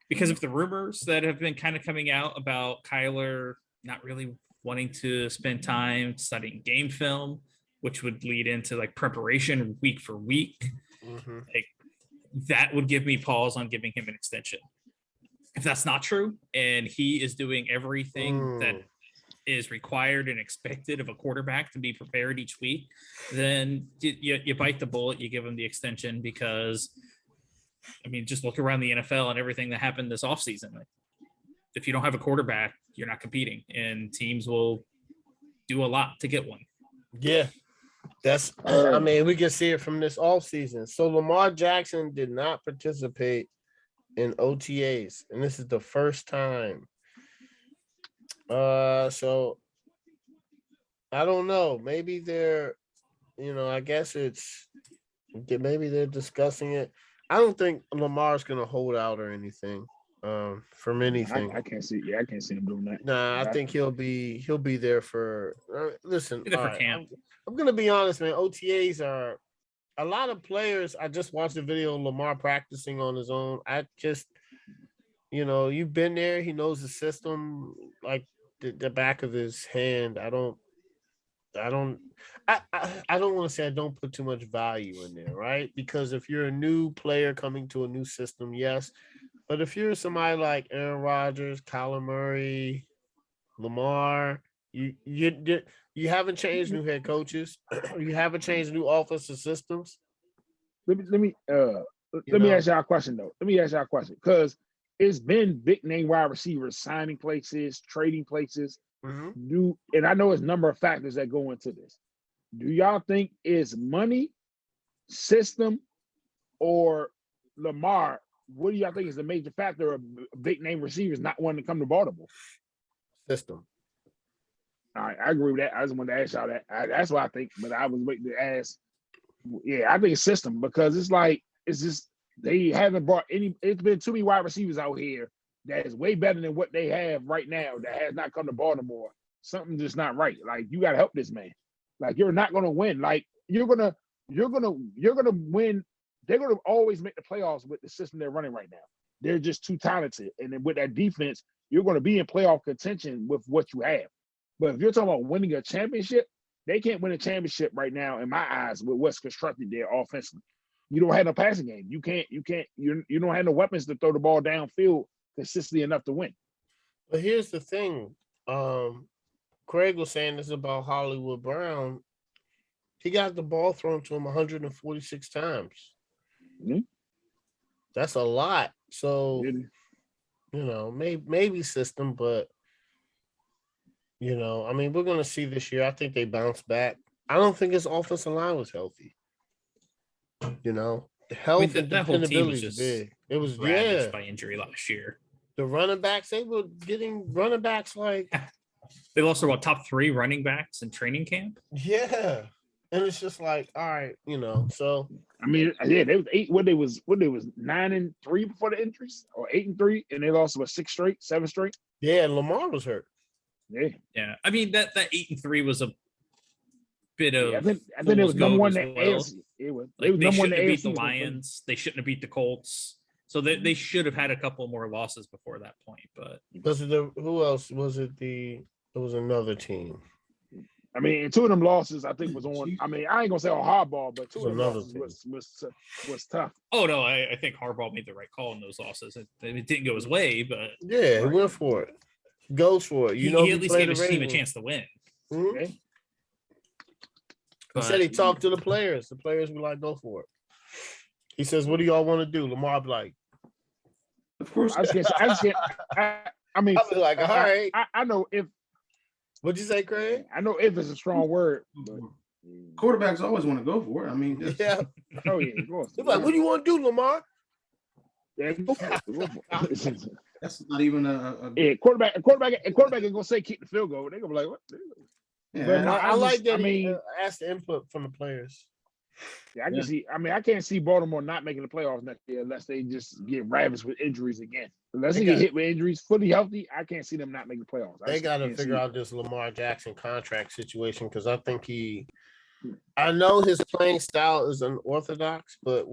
Because of the rumors that have been kind of coming out about Kyler not really wanting to spend time studying game film, which would lead into like preparation week for week, like that would give me pause on giving him an extension. If that's not true, and he is doing everything that is required and expected of a quarterback to be prepared each week, then you bite the bullet, you give him the extension because, I mean, just look around the NFL and everything that happened this offseason. Like, if you don't have a quarterback, you're not competing, and teams will do a lot to get one. Yeah, that's. I mean, we can see it from this offseason. So Lamar Jackson did not participate in OTAs, and this is the first time. So I don't know. Maybe they're, I guess maybe they're discussing it. I don't think Lamar's gonna hold out or anything. From anything. I can't see. Yeah, I can't see him doing that. Nah, I think he'll be there for. Listen, for camp. I'm gonna be honest, man. OTAs are a lot of players. I just watched a video of Lamar practicing on his own. I just, you've been there. He knows the system like the back of his hand. I don't want to say I don't put too much value in there, right? Because if you're a new player coming to a new system, yes. But if you're somebody like Aaron Rodgers, Kyler Murray, Lamar, you haven't changed new head coaches, you haven't changed new offensive systems. Let me ask y'all a question though. Let me ask y'all a question because it's been big name wide receivers signing places, trading places. And I know there's a number of factors that go into this. Do y'all think it's money, system, or Lamar? What do y'all think is the major factor of big name receivers not wanting to come to Baltimore? System. All right, I agree with that. I just wanted to ask y'all that. That's what I think, but I was waiting to ask. Yeah, I think it's system because it's just they haven't brought any. It's been too many wide receivers out here that is way better than what they have right now that has not come to Baltimore. Something's just not right. Like, you got to help this man. Like you're not gonna win. Like you're gonna win. They're gonna always make the playoffs with the system they're running right now. They're just too talented, and then with that defense, you're gonna be in playoff contention with what you have. But if you're talking about winning a championship, they can't win a championship right now, in my eyes, with what's constructed there offensively. You don't have no passing game. You don't have no weapons to throw the ball downfield consistently enough to win. But here's the thing. Craig was saying this about Hollywood Brown. He got the ball thrown to him 146 times. Mm-hmm. That's a lot. So, maybe system, but, I mean, we're going to see this year. I think they bounce back. I don't think his offensive line was healthy. The health and that whole team was dependability is big. It was ravaged by injury last year. The running backs, they were getting running backs like they lost their top 3 running backs in training camp. Yeah. And it's just like, all right, so I mean, yeah, they was 8 what they was 9-3 before the injuries, or 8-3, and they lost 7 straight. Yeah, and Lamar was hurt. Yeah. I mean that 8-3 was a bit of I think it was number one in the AFC. It was number one in the AFC. They shouldn't have beat the Lions. They shouldn't have beat the Colts. So they should have had a couple more losses before that point. But who else was it? It was another team. I mean, 2 of them losses I think was on. I mean, I ain't gonna say on hardball, but 2 of them losses was tough. Oh no, I think Harbaugh made the right call in those losses. It didn't go his way, but yeah, he went for it. Goes for it. He at least gave his team a chance to win. Mm-hmm. Okay. He said he talked to the players. The players were like, "Go for it." He says, "What do y'all want to do?" Lamar be like, "Of course." I mean, I was like, "All right." I know if. What'd you say, Craig? I know if it's a strong word, but quarterbacks always want to go for it. I mean, yeah. Oh yeah, of course. He's like, "What do you want to do, Lamar?" Yeah, go for it. That's not even a quarterback is gonna say keep the field goal. They're gonna be like, what? Yeah, but I like that. I mean, ask the input from the players. Yeah, I can see. I mean, I can't see Baltimore not making the playoffs next year unless they just get ravaged with injuries again. Unless they get hit with injuries, fully healthy, I can't see them not making the playoffs. They got to figure out this Lamar Jackson contract situation because I think I know his playing style is unorthodox, but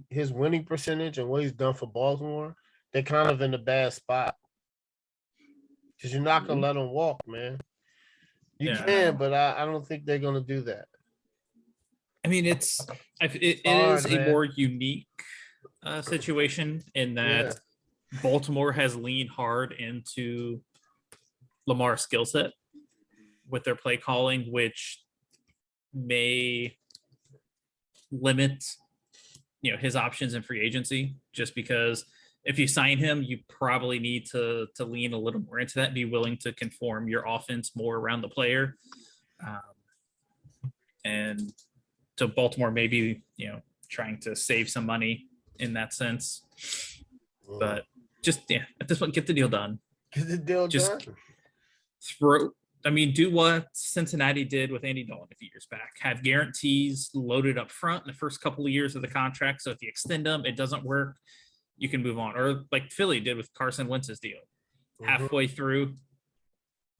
his winning percentage and what he's done for Baltimore, they're kind of in a bad spot. Because you're not gonna let him walk, man. You can, but I don't think they're gonna do that. I mean, it is a more unique situation in that Baltimore has leaned hard into Lamar's skill set with their play calling, which may limit, his options in free agency. Just because if you sign him, you probably need to lean a little more into that and be willing to conform your offense more around the player. And so Baltimore maybe, trying to save some money in that sense. But just, at this point, get the deal done. Get the deal done. Do what Cincinnati did with Andy Dalton a few years back. Have guarantees loaded up front in the first couple of years of the contract. So if you extend them, it doesn't work, you can move on. Or like Philly did with Carson Wentz's deal. Halfway through,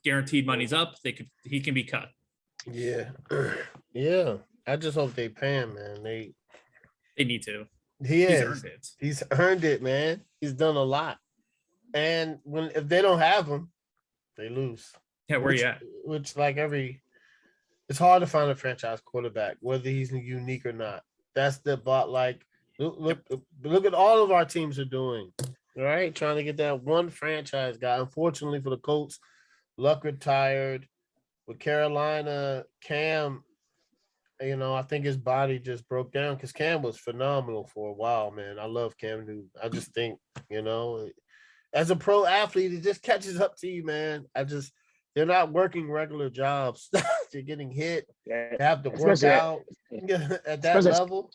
guaranteed money's up. He can be cut. Yeah. Yeah. I just hope they pay him, man. They need to. He's earned it. He's earned it, man. He's done a lot. And if they don't have him, they lose. Yeah, where you at? Which it's hard to find a franchise quarterback, whether he's unique or not. That's look at all of our teams are doing. All right, trying to get that one franchise guy. Unfortunately for the Colts, Luck retired. With Carolina, Cam, I think his body just broke down because Cam was phenomenal for a while, man. I love Cam Newton. I just think, as a pro athlete, it just catches up to you, man. They're not working regular jobs. They're getting hit. They have to work out at that level.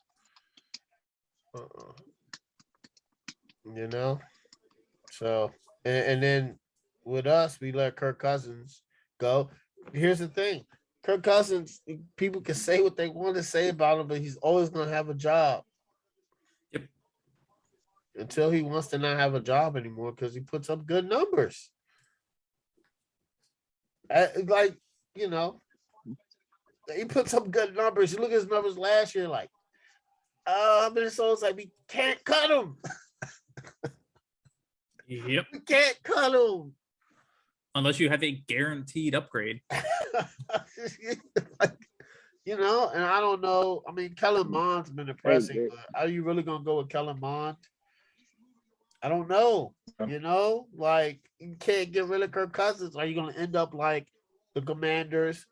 So, and then with us, we let Kirk Cousins go. Here's the thing. Kirk Cousins, people can say what they want to say about him, but he's always going to have a job. Yep. Until he wants to not have a job anymore because he puts up good numbers. He put some good numbers. You look at his numbers last year, like, Minnesota's like, we can't cut him. Yep. We can't cut him. Unless you have a guaranteed upgrade. You know, and I don't know. I mean, Kellen Mond's been impressing, but are you really going to go with Kellen Mond? I don't know. You know, like, you can't get rid of Kirk Cousins. Are you going to end up like the Commanders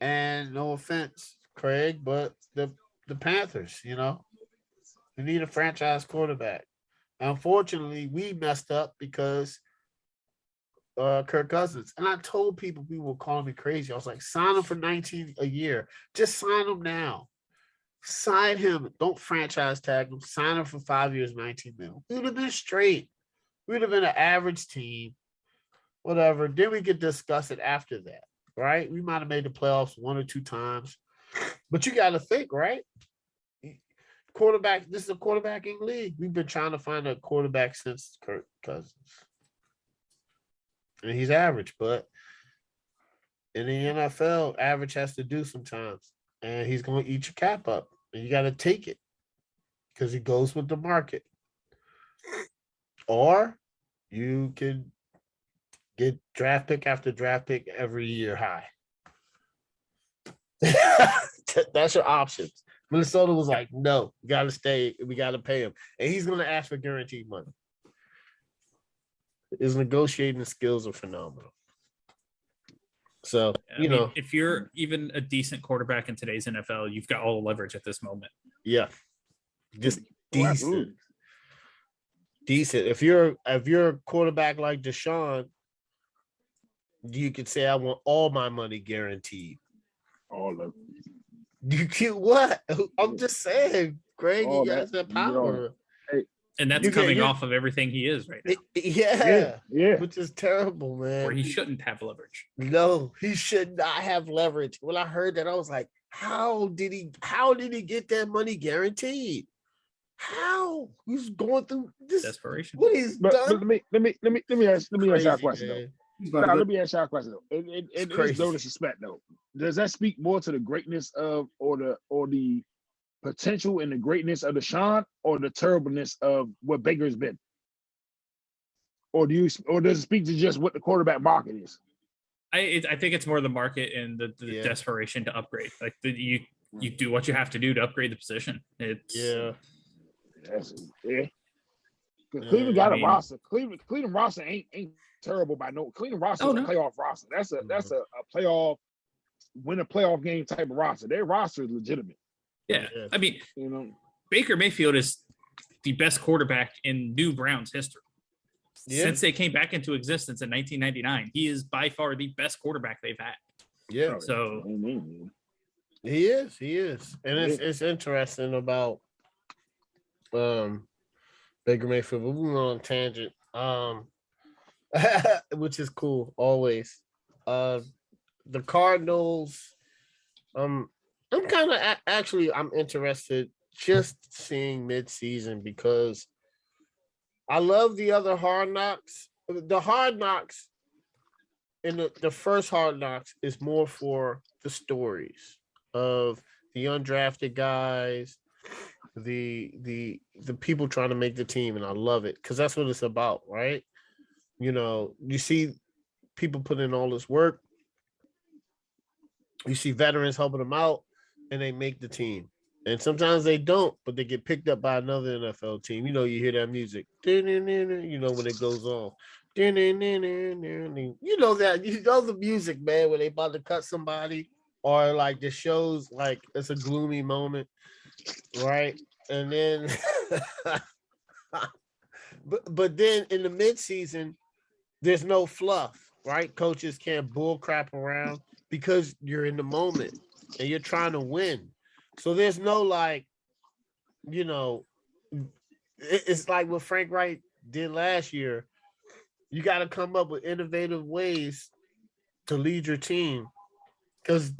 and, no offense, Craig, but the Panthers, you know? You need a franchise quarterback. Unfortunately, we messed up because Kirk Cousins. And I told people were calling me crazy. I was like, sign him for $19 a year. Just sign him now. Sign him. Don't franchise tag him. Sign him for 5 years, $19 million. We would have been straight. We would have been an average team. Whatever. Then we could discuss it after that, right? We might have made the playoffs 1 or 2 times. But you got to think, right? Quarterback, this is a quarterbacking league. We've been trying to find a quarterback since Kirk Cousins. And he's average, but in the NFL, average has to do sometimes. And he's going to eat your cap up. And you got to take it because he goes with the market. Or you can get draft pick after draft pick every year high. That's your options. Minnesota was like, no, we got to stay. We got to pay him. And he's going to ask for guaranteed money. His negotiating skills are phenomenal. So, you know, if you're even a decent quarterback in today's NFL, you've got all the leverage at this moment. Yeah. Just decent. Decent. If you're a quarterback like Deshaun, you could say, I want all my money guaranteed. All of it. You get what? I'm just saying, Greg, you guys have power. And that's coming off of everything he is right now. Yeah. Which is terrible, man. Where he shouldn't have leverage. No, he should not have leverage. When I heard that, I was like, how did he get that money guaranteed? How? He's going through this desperation. What he's done. But let me ask you a question though. Let me ask you a question though. It is no disrespect though. Does that speak more to the greatness of or the potential and the greatness of Deshaun or the terribleness of what Baker's been? Or does it speak to just what the quarterback market is? I think it's more the market and the desperation to upgrade. Like you do what you have to do to upgrade the position. Cleveland got a roster. Cleveland roster ain't terrible by no. Cleveland roster is a playoff roster. That's a playoff win a playoff game type of roster. Their roster is legitimate. Yeah. I mean, Baker Mayfield is the best quarterback in New Browns history. Yeah. Since they came back into existence in 1999, he is by far the best quarterback they've had. Yeah. So he is. And it's interesting about Baker Mayfield. We're moving on a tangent. Which is cool always. The Cardinals, I'm kind of I'm interested just seeing midseason because I love the other Hard Knocks. The Hard Knocks in the first Hard Knocks is more for the stories of the undrafted guys, the people trying to make the team, and I love it because that's what it's about, right? You know, you see people put in all this work. You see veterans helping them out, and they make the team. And sometimes they don't, but they get picked up by another NFL team. You know, you hear that music. You know, when it goes on. You know that. You know the music, man, when they about to cut somebody or, like, the shows, like, it's a gloomy moment, right? And then but then in the midseason, there's no fluff, right? Coaches can't bull crap around because you're in the moment and you're trying to win. So there's no, like, you know, it's like what Frank Wright did last year. You got to come up with innovative ways to lead your team because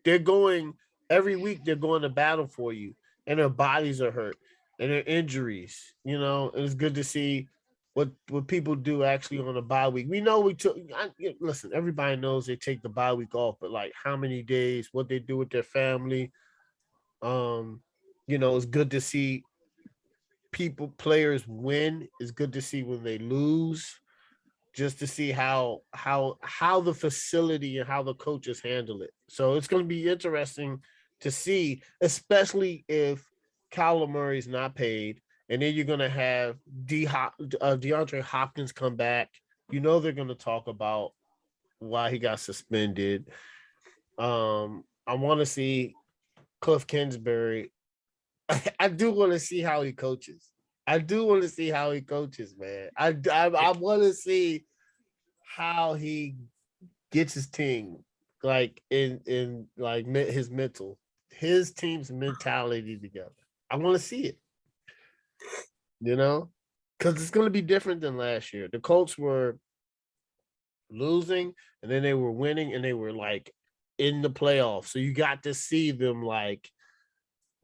they're going every week. They're going to battle for you, and their bodies are hurt and their injuries. You know, and it's good to see what people do actually on a bye week. We know we took. Listen, everybody knows they take the bye week off, but like how many days, what they do with their family. It's good to see players win. It's good to see when they lose. Just to see how the facility and how the coaches handle it. So it's going to be interesting to see, especially if Kyler Murray's not paid, and then you're going to have DeAndre Hopkins come back. They're going to talk about why he got suspended. I want to see Cliff Kingsbury. I do want to see how he coaches. I do want to see how he coaches, man. I want to see how he gets his team, like in like his team's mentality together. I want to see it, because it's going to be different than last year. The Colts were losing, and then they were winning, and they were like in the playoffs. So you got to see them like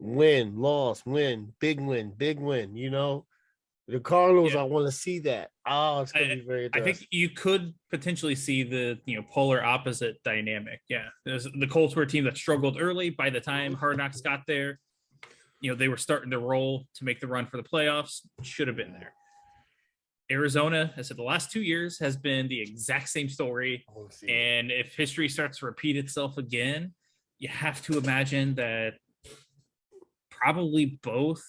win, loss, win, big win, big win. The Cardinals, I want to see that. Oh, it's going to be very interesting. I think you could potentially see the polar opposite dynamic. Yeah, the Colts were a team that struggled early. By the time Hard Knocks got there, they were starting to roll to make the run for the playoffs. Should have been there. Arizona, I said, the last 2 years has been the exact same story. And if history starts to repeat itself again, you have to imagine that probably both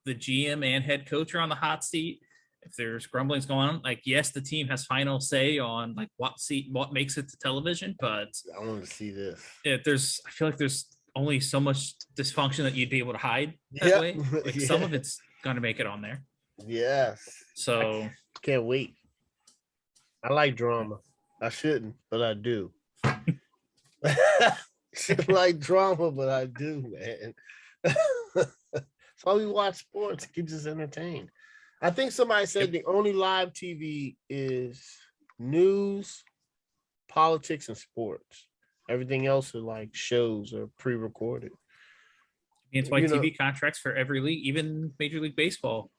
the GM and head coach are on the hot seat. If there's grumblings going on, like, yes, the team has final say on like what makes it to television, but I want to see this. I feel like there's only so much dysfunction that you'd be able to hide that way. Like some of it's going to make it on there. Yes. So I can't wait. I like drama. I shouldn't, but I do. Shouldn't like drama, but I do, man. That's why we watch sports. It keeps us entertained. I think somebody said the only live TV is news, politics, and sports. Everything else are like shows or pre-recorded. It's why TV contracts for every league, even Major League Baseball,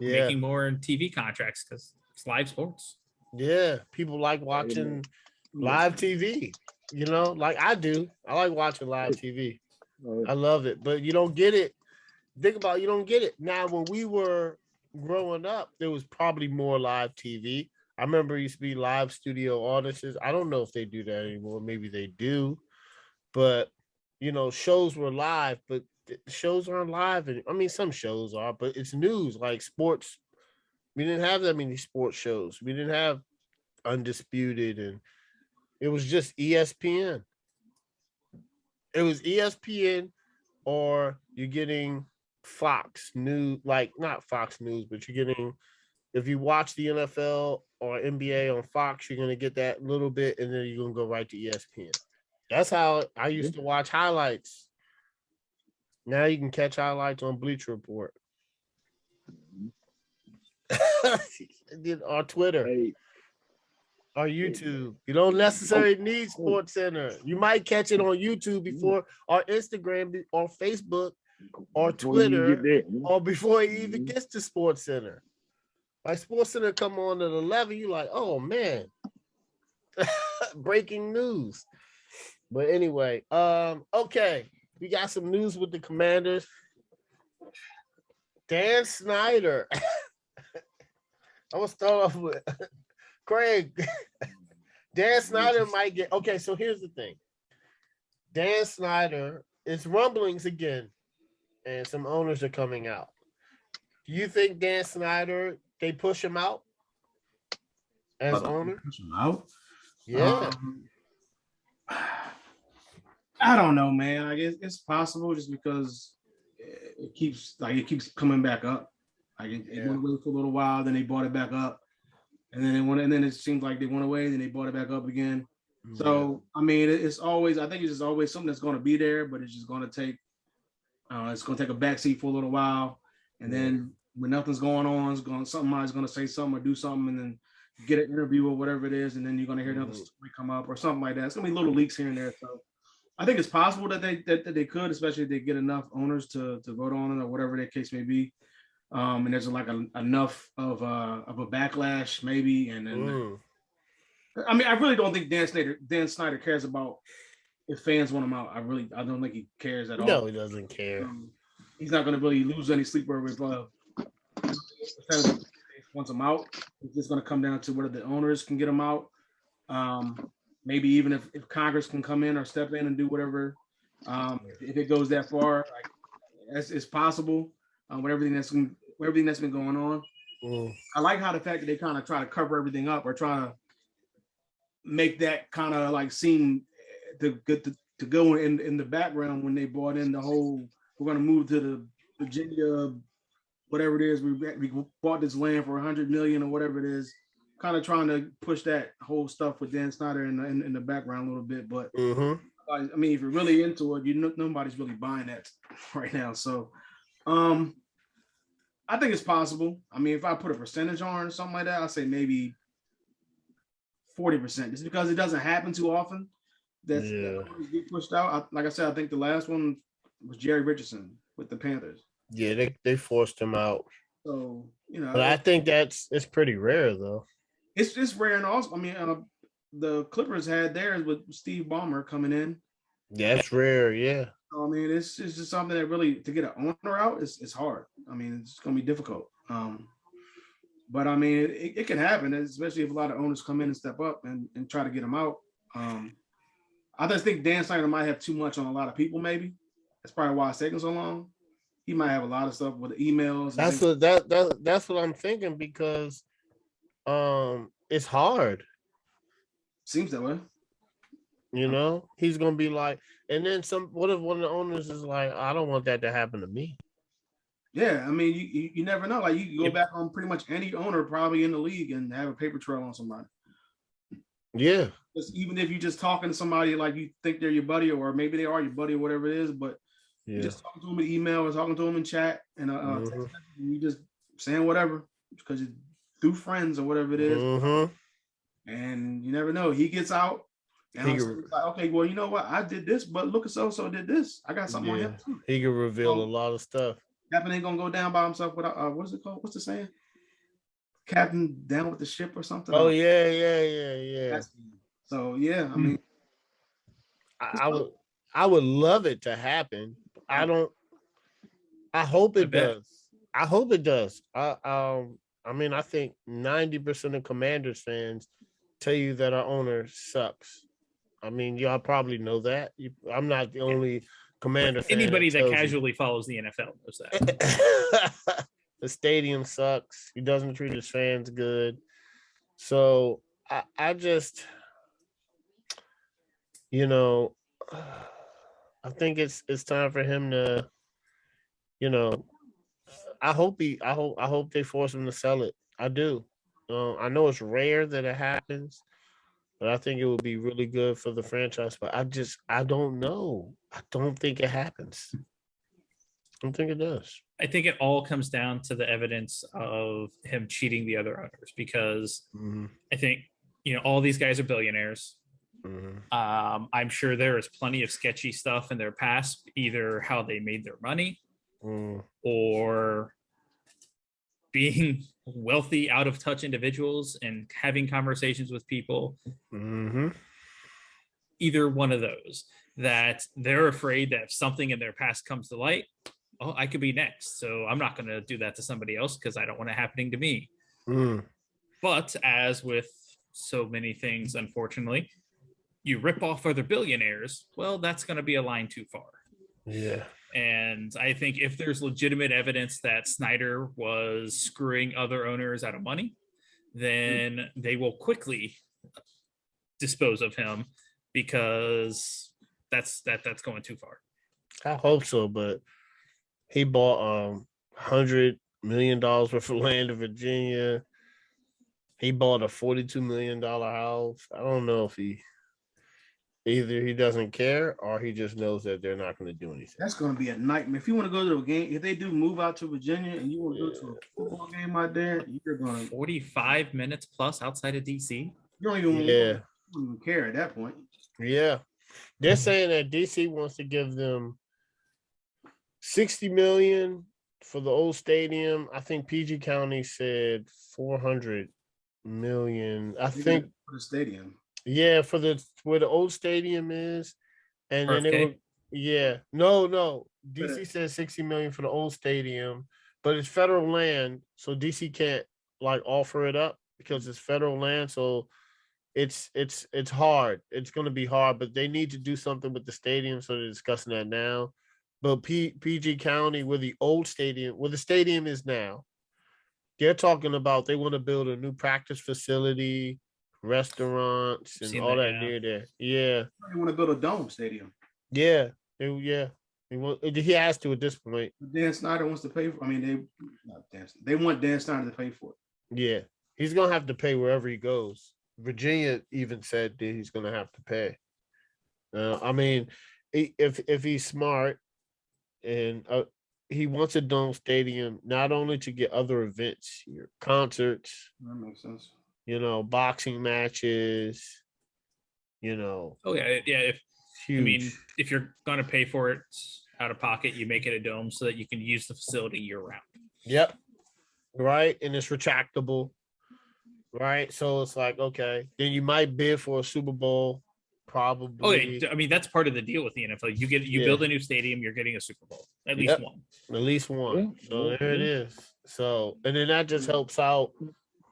making more TV contracts because it's live sports. Yeah, people like watching live TV. Like I do. I like watching live TV. I love it, but you don't get it. Think about it, you don't get it. Now, when we were growing up, there was probably more live TV. I remember it used to be live studio audiences. I don't know if they do that anymore. Maybe they do. But, shows were live, but shows aren't live. And I mean, some shows are, but it's news, like sports. We didn't have that many sports shows. We didn't have Undisputed, and it was just ESPN. It was ESPN, or you're getting Fox News, like not Fox News, but you're getting, if you watch the NFL or NBA on Fox, you're going to get that little bit, and then you're going to go right to ESPN. That's how I used to watch highlights. Now you can catch highlights on Bleacher Report. Or Twitter. Or YouTube. You don't necessarily need Sports Center. You might catch it on YouTube before, or Instagram, or Facebook, or Twitter, or before it even gets to Sports Center. Like Sports Center come on at 11, you're like, oh man, breaking news. But anyway, okay, we got some news with the Commanders. Dan Snyder. I'm gonna start off with Craig. Dan Snyder might get okay. So here's the thing. Dan Snyder, it's rumblings again, and some owners are coming out. Do you think Dan Snyder, they push him out as owner? Push him out? Yeah. I don't know, man. I guess it's possible just because it keeps coming back up. Like it went away for a little while, then they bought it back up, and then it seems like they went away, then they bought it back up again. Mm-hmm. So I mean, I think it's just always something that's going to be there, but it's just going to take a backseat for a little while, and then when nothing's going on, somebody's going to say something or do something, and then get an interview or whatever it is, and then you're going to hear another story come up or something like that. It's going to be little leaks here and there. So I think it's possible that they could, especially if they get enough owners to vote on it or whatever the case may be. And there's like enough of a backlash maybe, and then I mean I really don't think Dan Snyder cares about if fans want him out. I don't think he cares at all. No, he doesn't care. He's not going to really lose any sleep over if wants him out. It's just going to come down to whether the owners can get him out. Maybe even if Congress can come in or step in and do whatever. If it goes that far, it's possible. With everything that's been going on. I like how the fact that they kind of try to cover everything up or try to make that kind of like seem to go in the background when they brought in the whole we're going to move to the Virginia, whatever it is. We bought this land for $100 million or whatever it is. Kind of trying to push that whole stuff with Dan Snyder in the background a little bit, but I mean, if you're really into it, nobody's really buying that right now. So, I think it's possible. I mean, if I put a percentage on or something like that, I'd say maybe 40%, just because it doesn't happen too often. That get pushed out. Like I said, I think the last one was Jerry Richardson with the Panthers. Yeah, they forced him out. So but I think it's pretty rare though. It's just rare, and also, I mean, the Clippers had theirs with Steve Ballmer coming in. That's rare, yeah. So, I mean, it's just something that really to get an owner out it's hard. I mean, it's going to be difficult. But I mean, it can happen, especially if a lot of owners come in and step up and try to get them out. I just think Dan Snyder might have too much on a lot of people. Maybe that's probably why it's taking so long. He might have a lot of stuff with the emails. That's what I'm thinking because it's hard. Seems that way. You know, he's gonna be like, and then what if one of the owners is like, I don't want that to happen to me. Yeah, I mean, you never know. Like you can go back on pretty much any owner probably in the league and have a paper trail on somebody. Yeah. Just, even if you're just talking to somebody like you think they're your buddy, or maybe they are your buddy or whatever it is, but you're just talking to them in email or talking to them in chat and you just saying whatever because you're through friends or whatever it is. And you never know. He gets out and he's like, okay, well, you know what? I did this, but look at so did this. I got something on him too. He can reveal a lot of stuff. Captain ain't gonna go down by himself without what is it called? What's the saying? Captain down with the ship or something? Oh, yeah. So yeah, I mean, I would love it to happen. I hope it does. I hope it does. I mean, I think 90% of Commanders fans tell you that our owner sucks. I mean, y'all probably know that. I'm not the only Commander fan. Anybody that casually follows the NFL knows that. The stadium sucks. He doesn't treat his fans good. So I just, you know, I think it's time for him to, you know, I hope they force him to sell it. I do. I know it's rare that it happens, but I think it would be really good for the franchise. But I don't know. I don't think it happens. I don't think it does. I think it all comes down to the evidence of him cheating the other owners because I think, you know, all these guys are billionaires. I'm sure there is plenty of sketchy stuff in their past, either how they made their money or being wealthy, out of touch individuals and having conversations with people. Either one of those, that they're afraid that if something in their past comes to light, oh, I could be next. So I'm not going to do that to somebody else because I don't want it happening to me. But as with so many things, unfortunately, you rip off other billionaires, well, that's going to be a line too far. Yeah. And I think if there's legitimate evidence that Snyder was screwing other owners out of money, then they will quickly dispose of him because that's going too far. I hope so, but he bought $100 million worth of land in Virginia. He bought a $42 million house. I don't know if either he doesn't care or he just knows that they're not going to do anything. That's going to be a nightmare. If you want to go to a game, if they do move out to Virginia and you want to go to a football game out there, you're going to 45 minutes plus outside of DC. You don't even care at that point. Yeah. They're saying that DC wants to give them $60 million for the old stadium, I think PG County said 400 million. I think for the stadium. Yeah, for the where the old stadium is, and then they were no. DC said 60 million for the old stadium, but it's federal land, so DC can't like offer it up because it's federal land. So it's hard. It's going to be hard, but they need to do something with the stadium, so they're discussing that now. But PG County, where the stadium is now, they're talking about they want to build a new practice facility, restaurants, and all that near there. Yeah, they want to build a dome stadium. Yeah, he has to at this point. Dan Snyder wants to pay for. I mean, they want Dan Snyder to pay for it. Yeah, he's gonna have to pay wherever he goes. Virginia even said that he's gonna have to pay. I mean, if he's smart and he wants a dome stadium not only to get other events here, concerts. That makes sense. Boxing matches. Oh yeah. Huge. If you're gonna pay for it out of pocket, you make it a dome so that you can use the facility year round. Yep. Right, and it's retractable. Right, so it's like okay, then you might bid for a Super Bowl. Probably. Oh, yeah. I mean, that's part of the deal with the NFL. You build a new stadium, you're getting a Super Bowl, at least one. At least one. So there it is. So and then that just helps out.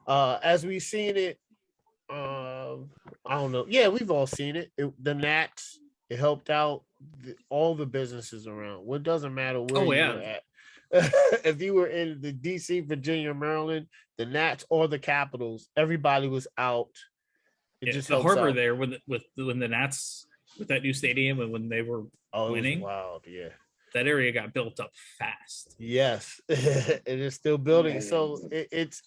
As we've seen it, I don't know. Yeah, we've all seen it. The Nats, it helped out all the businesses around. What doesn't matter where you're at. If you were in the DC, Virginia, Maryland, the Nats or the Capitals, everybody was out. Just the harbor out. There when the Nats with that new stadium and when they were winning, it was wild, yeah. That area got built up fast. Yes, it is still building. So it's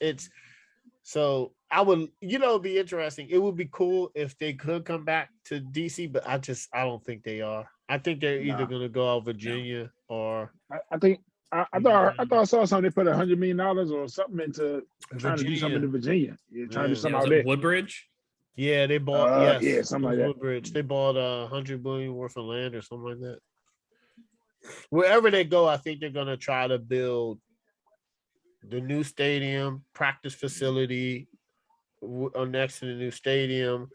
so I would it'd be interesting. It would be cool if they could come back to DC, but I don't think they are. I think they're either going to go out Virginia or I think. I thought I saw something. They put $100 million or something into trying to do something in Virginia. Trying to do something out there. Woodbridge. Yeah, they bought something like that. Woodbridge. They bought $100 million worth of land or something like that. Wherever they go, I think they're gonna try to build the new stadium, practice facility next to the new stadium.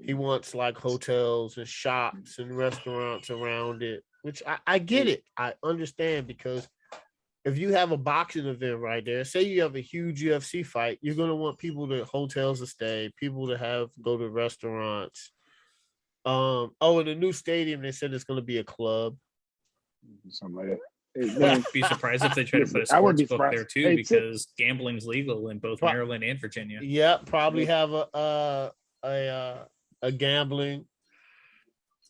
He wants like hotels and shops and restaurants around it, which I get it. I understand because if you have a boxing event right there, say you have a huge UFC fight, you're going to want hotels to stay, people to go to restaurants. In the new stadium, they said it's going to be a club. Something like that. Wouldn't be surprised if they try to put a sports book there too, because gambling's legal in both Maryland and Virginia. Yeah, probably have a gambling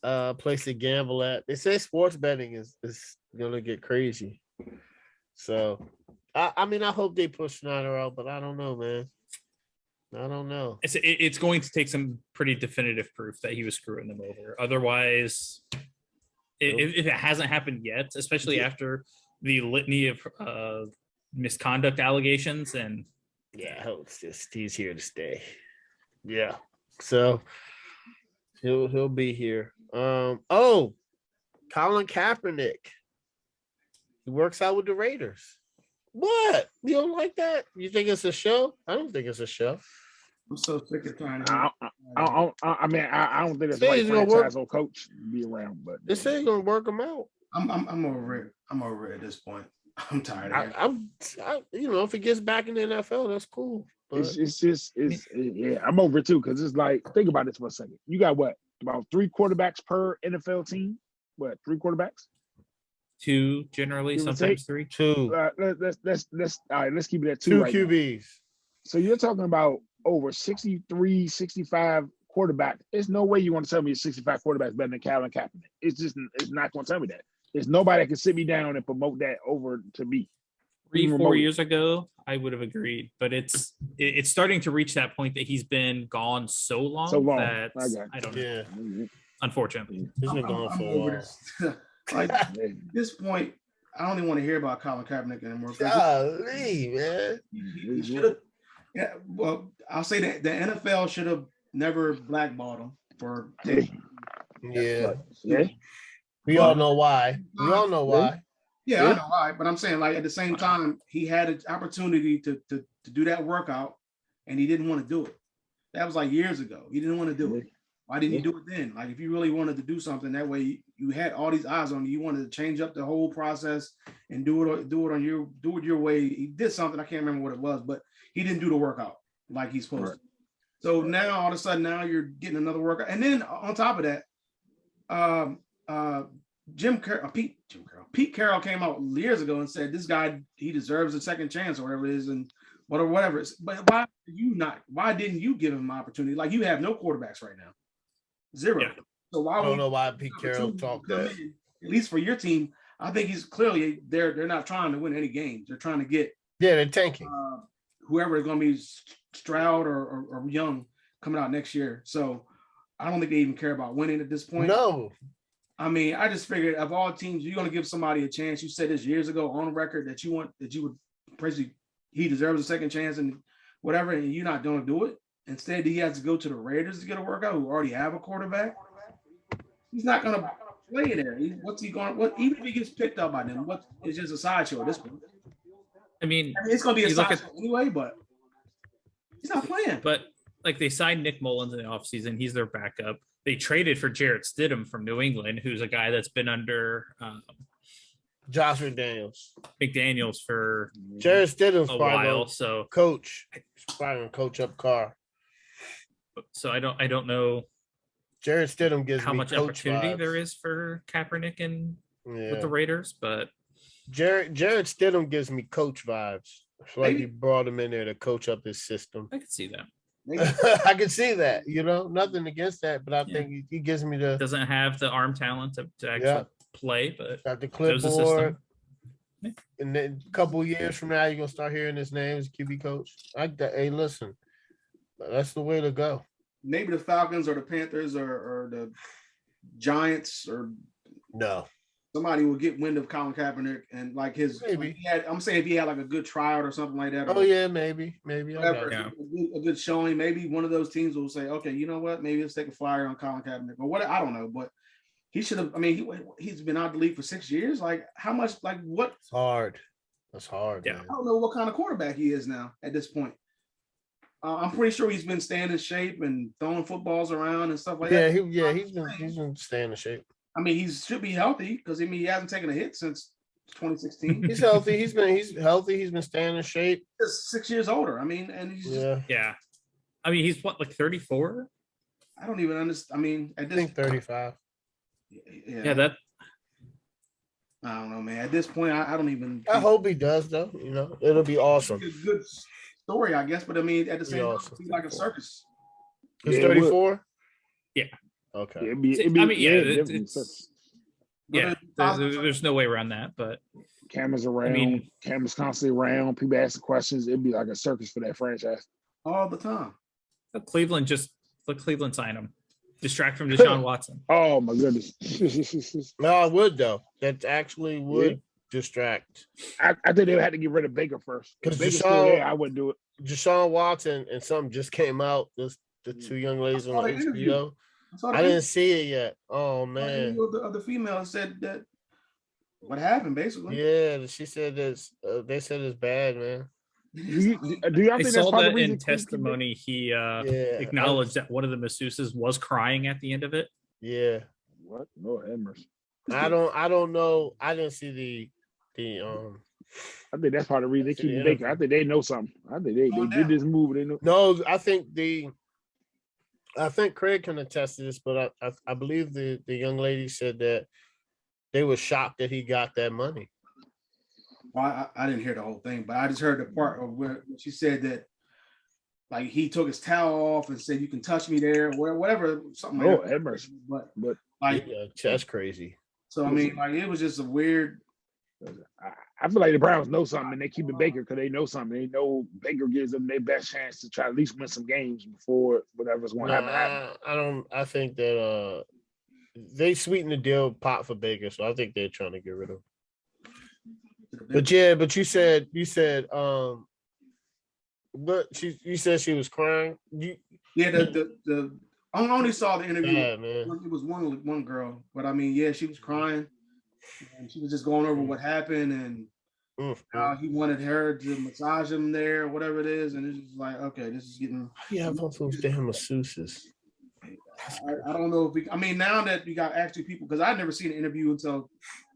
place to gamble at. They say sports betting is going to get crazy. So, I mean, I hope they push Snyder out, but I don't know, man. I don't know. It's going to take some pretty definitive proof that he was screwing them over. Otherwise, if it hasn't happened yet, especially after the litany of misconduct allegations, and I hope he's here to stay. Yeah. So he'll be here. Colin Kaepernick. He works out with the Raiders. What? You don't like that? You think it's a show? I don't think it's a show. I'm so sick of trying to. I don't think it's the right franchise or coach to be around. But this ain't gonna work him out. I'm over it. I'm over it at this point. I'm tired of it. If it gets back in the NFL, that's cool. But I'm over it too because it's like, think about this for a second. You got what, about 3 quarterbacks per NFL team? What, 3 quarterbacks? 2 generally, sometimes 3. 2. Let's all right. Let's keep it at 2. 2 right QBs. Now. So you're talking about over 63, 65 quarterbacks. There's no way you want to tell me a 65 quarterbacks better than Colin Kaepernick. It's not going to tell me that. There's nobody that can sit me down and promote that over to me. 3-4 years ago, I would have agreed, but it's starting to reach that point that he's been gone so long that I don't know. Yeah. Unfortunately, he's been gone for a while. Like at this point, I don't even want to hear about Colin Kaepernick anymore. Golly, man. He should have. Yeah, well, I'll say that the NFL should have never blackballed him for. Yeah. We all know why. We all know why. Yeah, I know why, but I'm saying like at the same time, he had an opportunity to do that workout, and he didn't want to do it. That was like years ago. He didn't want to do it. Why didn't you do it then? Like if you really wanted to do something that way, you had all these eyes on you. You wanted to change up the whole process and do it your way. He did something, I can't remember what it was, but he didn't do the workout like he's supposed to. So now all of a sudden now you're getting another workout, and then on top of that, Pete Carroll came out years ago and said this guy, he deserves a second chance or whatever it is, and whatever. But why didn't you give him an opportunity? Like you have no quarterbacks right now, zero. Yeah. So why? I don't know why Pete Carroll talked that. At least for your team, I think he's clearly they're not trying to win any games. They're trying to get they're tanking. Whoever is going to be Stroud or Young coming out next year. So I don't think they even care about winning at this point. No. I mean, I just figured of all teams, you're going to give somebody a chance. You said this years ago on record that you would basically he deserves a second chance and whatever, and you're not going to do it. Instead, he has to go to the Raiders to get a workout who already have a quarterback. He's not going to play there. What's he going? What even if he gets picked up by them? What is just a sideshow at this point? I mean, it's going to be a sideshow anyway, but he's not playing. But like they signed Nick Mullins in the offseason. He's their backup. They traded for Jarrett Stidham from New England, who's a guy that's been under Josh McDaniels for Jarrett Stidham's a while. So coach, probably gonna coach up Carr. So I don't know. Jarrett Stidham gives how me much opportunity there is for Kaepernick and with the Raiders, but Jarrett Stidham gives me coach vibes. I feel like he brought him in there to coach up his system. I could see that. I can see that, nothing against that, but I think he gives me doesn't have the arm talent to actually play, but got the clipboard. And then a couple of years from now, you're gonna start hearing his name as QB coach. Hey, listen, that's the way to go. Maybe the Falcons or the Panthers or the Giants or somebody will get wind of Colin Kaepernick and like his. Maybe I'm saying if he had like a good tryout or something like that. Maybe. Whatever, a good showing. Maybe one of those teams will say, okay, you know what? Maybe let's take a flyer on Colin Kaepernick or what? I don't know, but he should have. I mean, he's been out of the league for 6 years. Like how much? Like what? It's hard. That's hard. Yeah, man. I don't know what kind of quarterback he is now at this point. I'm pretty sure he's been staying in shape and throwing footballs around and stuff like that. He's been staying in shape. I mean, he should be healthy because he hasn't taken a hit since 2016. He's healthy. He's healthy. He's been staying in shape. He's 6 years older. I mean, and he's I mean, he's what, like 34? I don't even understand. I mean, I think 35. Yeah, that. I don't know, man. At this point, I don't even. I hope he does, though. It'll be awesome. It's a good story, I guess. But I mean, at the same time, it's like a circus. He's 34. Yeah. Okay. There's no way around that, but cameras around, cameras constantly around, people asking questions. It'd be like a circus for that franchise. All the time. Let Cleveland sign him. Distract from Deshaun Watson. Oh my goodness. No, I would though. That actually would distract. I think they had to get rid of Baker first. Because I wouldn't do it. Deshaun Watson and something just came out. The two young ladies on HBO. I didn't see it yet. Oh man! The female said that what happened basically. Yeah, she said this. They said it's bad, man. Do y'all think that's part of the reason? In testimony, he acknowledged that one of the masseuses was crying at the end of it. Yeah. What? No, Emerson. I don't know. I didn't see the I think that's part of the reason they keep Baker. I think they know something. I think they did this move. They know. No, I think Craig can attest to this, but I believe the young lady said that they were shocked that he got that money. Well, I didn't hear the whole thing, but I just heard the part of where she said that, like, he took his towel off and said, "You can touch me there," or whatever, something like that. But like, that's crazy. So I mean, like, it was just a weird. I feel like the Browns know something, and they keep it Baker because they know something. They know Baker gives them their best chance to try to at least win some games before whatever's going to happen. I think that they sweetened the deal pot for Baker, so I think they're trying to get rid of him. But you said but you said she was crying. The I only saw the interview. It was one girl, but I mean, she was crying. and she was just going over what happened and how he wanted her to massage him there, or whatever it is, and it's just like, okay, this is getting. Yeah, both those damn masseuses. I don't know if we. I mean, now that we got actually people, because I'd never seen an interview until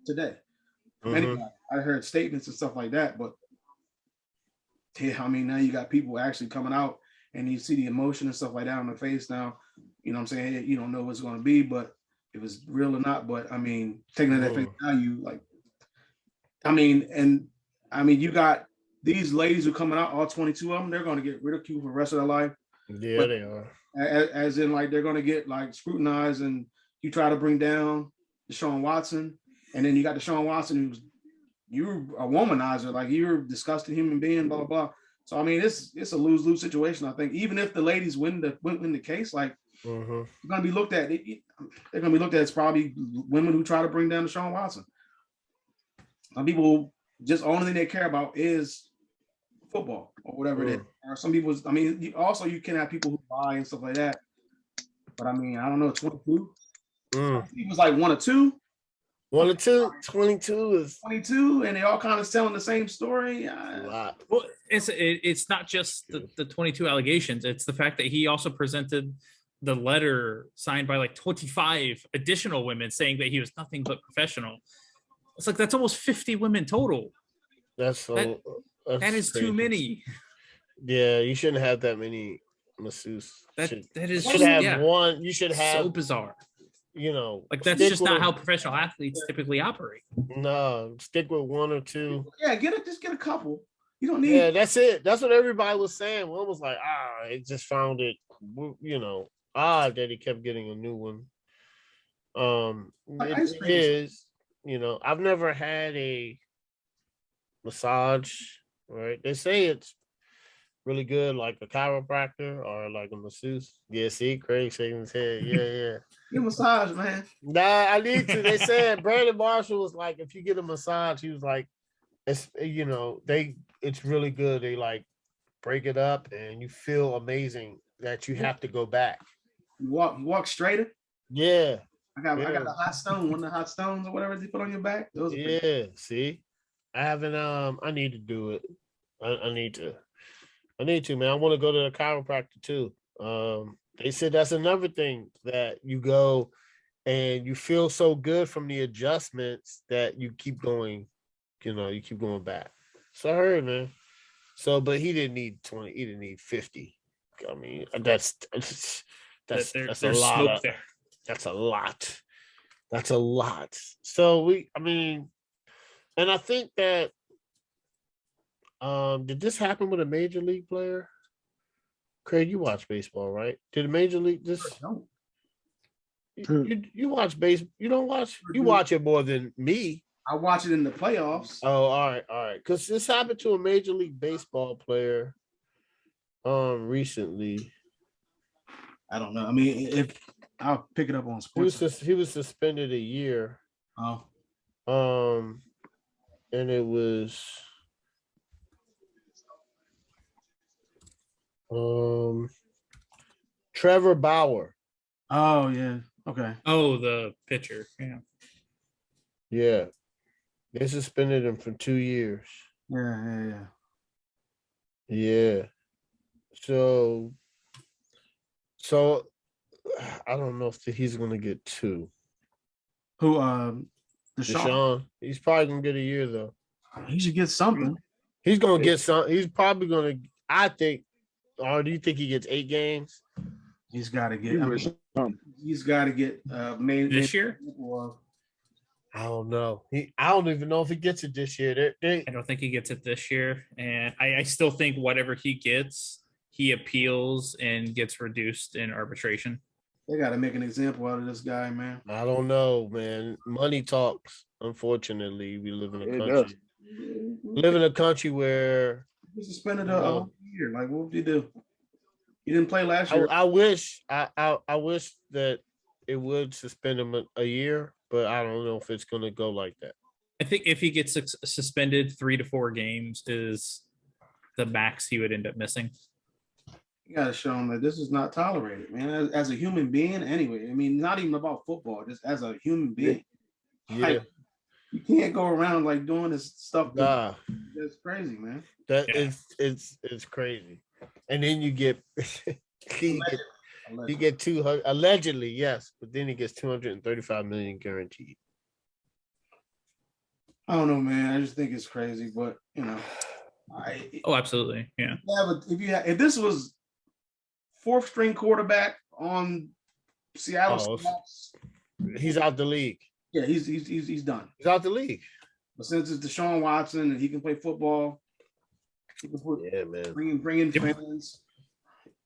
today. Anybody, I heard statements and stuff like that, but yeah, I mean, now you got people actually coming out, and you see the emotion and stuff like that on their face. Now, you know what I'm saying? You don't know what's going to be, but it was real or not. But I mean, taking it at face value, like, I mean, you got these ladies who coming out, all 22 of them, they're going to get ridiculed for the rest of their life. Yeah, but, they are. As in, like, they're going to get like scrutinized, and you try to bring down Deshaun Watson, and then you got Deshaun Watson you're a womanizer, like you're a disgusting human being, blah blah blah. So I mean, it's a lose-lose situation. I think even if the ladies win the case, like they're going to be looked at. They're going to be looked at as probably women who try to bring down Deshaun Watson. Some people just only thing they care about is football or whatever it is. Or some people, I mean, you can have people who lie and stuff like that. But I mean, I don't know, 22. He was like 1 or 2. 1 or 2. 22 is 22, and they all kind of telling the same story. a lot. Well, it's not just the 22 allegations. It's the fact that he also presented the letter signed by like 25 additional women saying that he was nothing but professional. It's like that's almost 50 women total. That's that is crazy. too many. Yeah, you shouldn't have that many masseuse. That is should have one. You should have so bizarre. You know, like that's just not how professional athletes typically operate. No, stick with 1 or 2. Yeah, just get a couple. You don't need. Yeah, that's it. That's what everybody was saying. One was like, it just found it, odd that he kept getting a new one. It is, I've never had a massage, right? They say it's really good, like a chiropractor or like a masseuse. Yeah, see, Craig shaking his head. Yeah. Get a massage, man. Nah, I need to. They said Brandon Marshall was like, if you get a massage, he was like, it's it's really good. They like break it up and you feel amazing that you have to go back. You walk straighter. Yeah. I got the hot stone, one of the hot stones or whatever they put on your back. Those are see. I haven't I need to do it. I need to, man. I want to go to the chiropractor too. They said that's another thing that you go and you feel so good from the adjustments that you keep going, you keep going back. So I heard, man. So, but he didn't need 20, he didn't need 50. I mean, that's a lot. That's a lot. That's a lot. So and I think that did this happen with a major league player? Craig, you watch baseball, right? Did a major league you watch baseball? You don't watch? You watch it more than me. I watch it in the playoffs. Oh, all right. Because this happened to a major league baseball player recently. I don't know. I mean, if I'll pick it up on sports. He was suspended a year. Oh. And it was Trevor Bauer. Oh yeah. Okay. Oh, the pitcher. Yeah. Yeah. They suspended him for 2 years. Yeah. So I don't know if he's gonna get 2. Who Deshaun? He's probably gonna get a year though. He should get something. He's gonna get some. He's probably gonna. I think. Or do you think he gets 8 games? He's got to get. He's got to get this year. I don't know. I don't even know if he gets it this year. I don't think he gets it this year, and I still think whatever he gets, he appeals and gets reduced in arbitration. They got to make an example out of this guy, man. I don't know, man. Money talks. Unfortunately, we live in a country. Live in a country where he suspended a whole year. Like, what did he do? He didn't play last year. I wish that it would suspend him a year, but I don't know if it's going to go like that. I think if he gets suspended, 3 to 4 games is the max he would end up missing. You got to show him that this is not tolerated, man. As a human being, anyway. I mean, not even about football, just as a human being. Yeah. You can't go around like doing this stuff. Nah, That's crazy, man. It's crazy. And then you get you get 200 allegedly, yes, but then he gets 235 million guaranteed. I don't know, man. I just think it's crazy, but absolutely, yeah. If this was fourth string quarterback on Seattle, he's out the league. Yeah, he's done. He's out the league. But since it's Deshaun Watson and he can play football, he can bring in fans.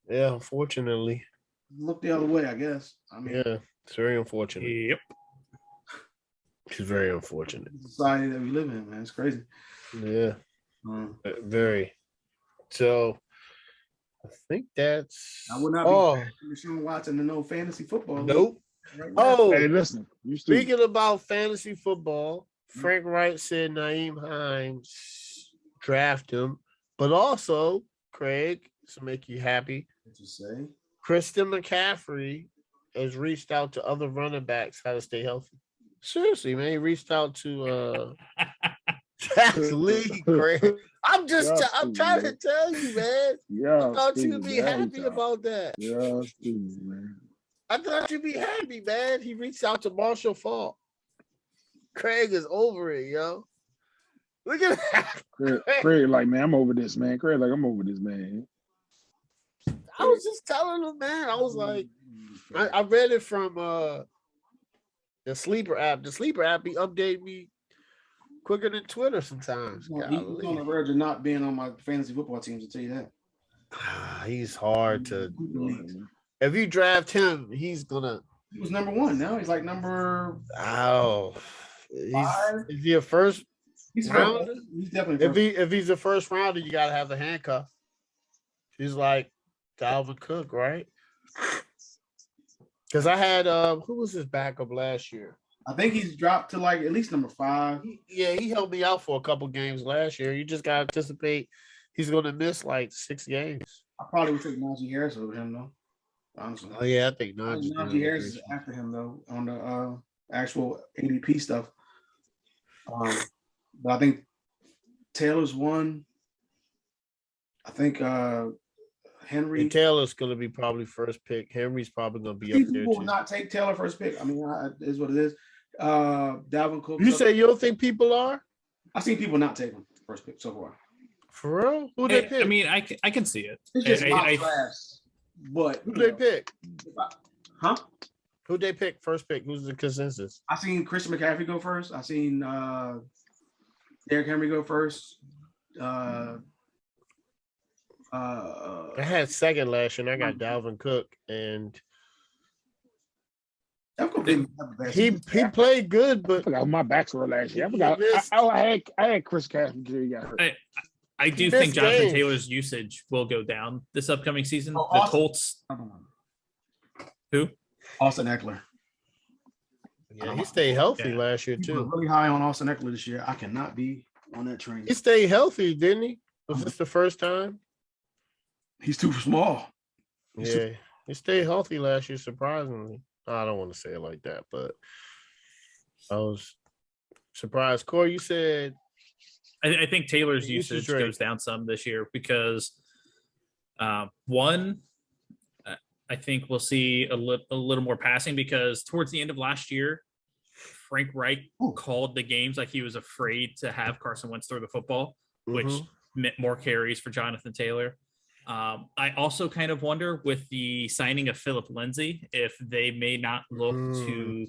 Yeah, unfortunately. Look the other way, I guess. I mean, yeah, it's very unfortunate. Yep. It's very unfortunate. The society that we live in, man. It's crazy. Yeah. Very. So I think that's I would not be Deshaun Watson to no fantasy football. Nope. Right hey, listen. Speaking about fantasy football, Frank Wright said Nyheim Hines draft him, but also Craig, to make you happy. What you say? Christian McCaffrey has reached out to other running backs how to stay healthy. Seriously, man, he reached out to Jack's league, Craig. I'm trying to tell you, man. Yeah, I thought you'd be happy about that. Yeah, man. I thought you'd be happy, man. He reached out to Marshall Faulk. Craig is over it, yo. Look at that. Craig, like, man, I'm over this, man. Craig, like, I'm over this, man. I was just telling him, man. I was like, I read it from the Sleeper app. The Sleeper app, he updated me quicker than Twitter sometimes. He's on the verge of not being on my fantasy football teams, I'll tell you that. He's hard to. If you draft him, he's gonna. He was number one. Now he's like number. Oh, is he a first? He's rounder. He's definitely. If he's a first rounder, you gotta have the handcuff. He's like Dalvin Cook, right? Because I had who was his backup last year? I think he's dropped to like at least number 5. He helped me out for a couple games last year. You just gotta anticipate he's gonna miss like 6 games. I probably would take Najee Harris over him though. Honestly. Oh yeah, I think Najee Harris is after him though on the actual ADP stuff. But I think Taylor's one. I think Henry. And Taylor's going to be probably first pick. Henry's probably going to be up there People too. will not take Taylor first pick. I mean, it is what it is. Dalvin Cook. You say you don't think people are? I've seen people not take him first pick so far. For real? Who they pick? I mean, I can see it. It's just drafts. But who they pick? Huh? Who they pick first pick? Who's the consensus? I seen Christian McCaffrey go first. I seen Derrick Henry go first. I had second last year, and I got Dalvin Cook, and he played good, but I forgot who my backs were last year. I had Chris Castro. He got hurt. I do think Jonathan Taylor's usage will go down this upcoming season. The Colts. Who? Austin Eckler. Yeah, he stayed healthy last year too. Really high on Austin Eckler this year. I cannot be on that train. He stayed healthy, didn't he? Was this the first time? He's too small. He stayed healthy last year, surprisingly. I don't want to say it like that, but I was surprised. Corey, you said I think Taylor's usage goes down some this year because one, I think we'll see a little more passing because towards the end of last year, Frank Reich called the games like he was afraid to have Carson Wentz throw the football, which meant more carries for Jonathan Taylor. I also kind of wonder with the signing of Philip Lindsay if they may not look to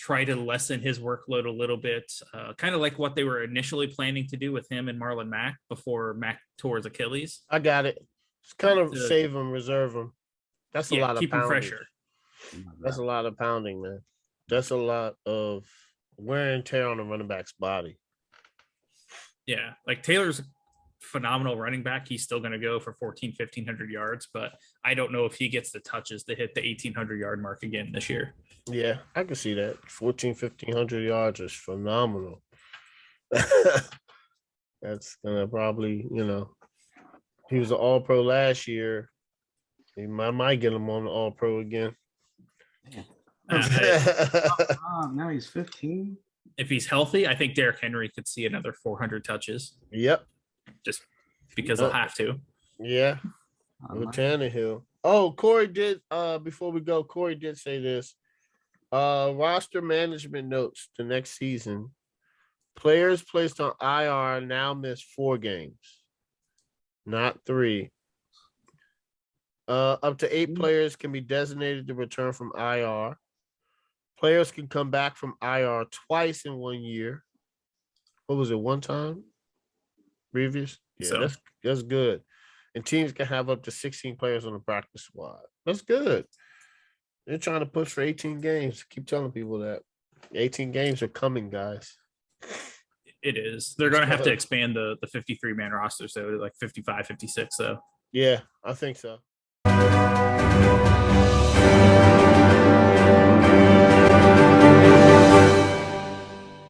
try to lessen his workload a little bit, kind of like what they were initially planning to do with him and Marlon Mack before Mack tore his Achilles. I got it. Just kind of save him, reserve him. That's a lot of keep him fresher. That's a lot of pounding, man. That's a lot of wear and tear on the running back's body. Yeah, like Taylor's a phenomenal running back. He's still going to go for 1,500 yards, but I don't know if he gets the touches to hit the 1,800 yard mark again this year. Yeah, I can see that. 1,500 yards is phenomenal. That's going to probably, he was an all-pro last year. I might get him on the all-pro again. Now he's 15. if he's healthy, I think Derrick Henry could see another 400 touches. Yep. Just because they'll have to. Yeah. With Tannehill. Oh, Corey did, before we go, Corey did say this. Roster management notes to next season. Players placed on IR now miss 4 games, not 3. Up to 8 players can be designated to return from IR. Players can come back from IR twice in 1 year. What was it, one time? Previous? Yeah, So. that's good. And teams can have up to 16 players on the practice squad. That's good. They're trying to push for 18 games. Keep telling people that. 18 games are coming, guys. It is. They're going to have to expand the 53-man roster, so like 55, 56, though. Yeah, I think so.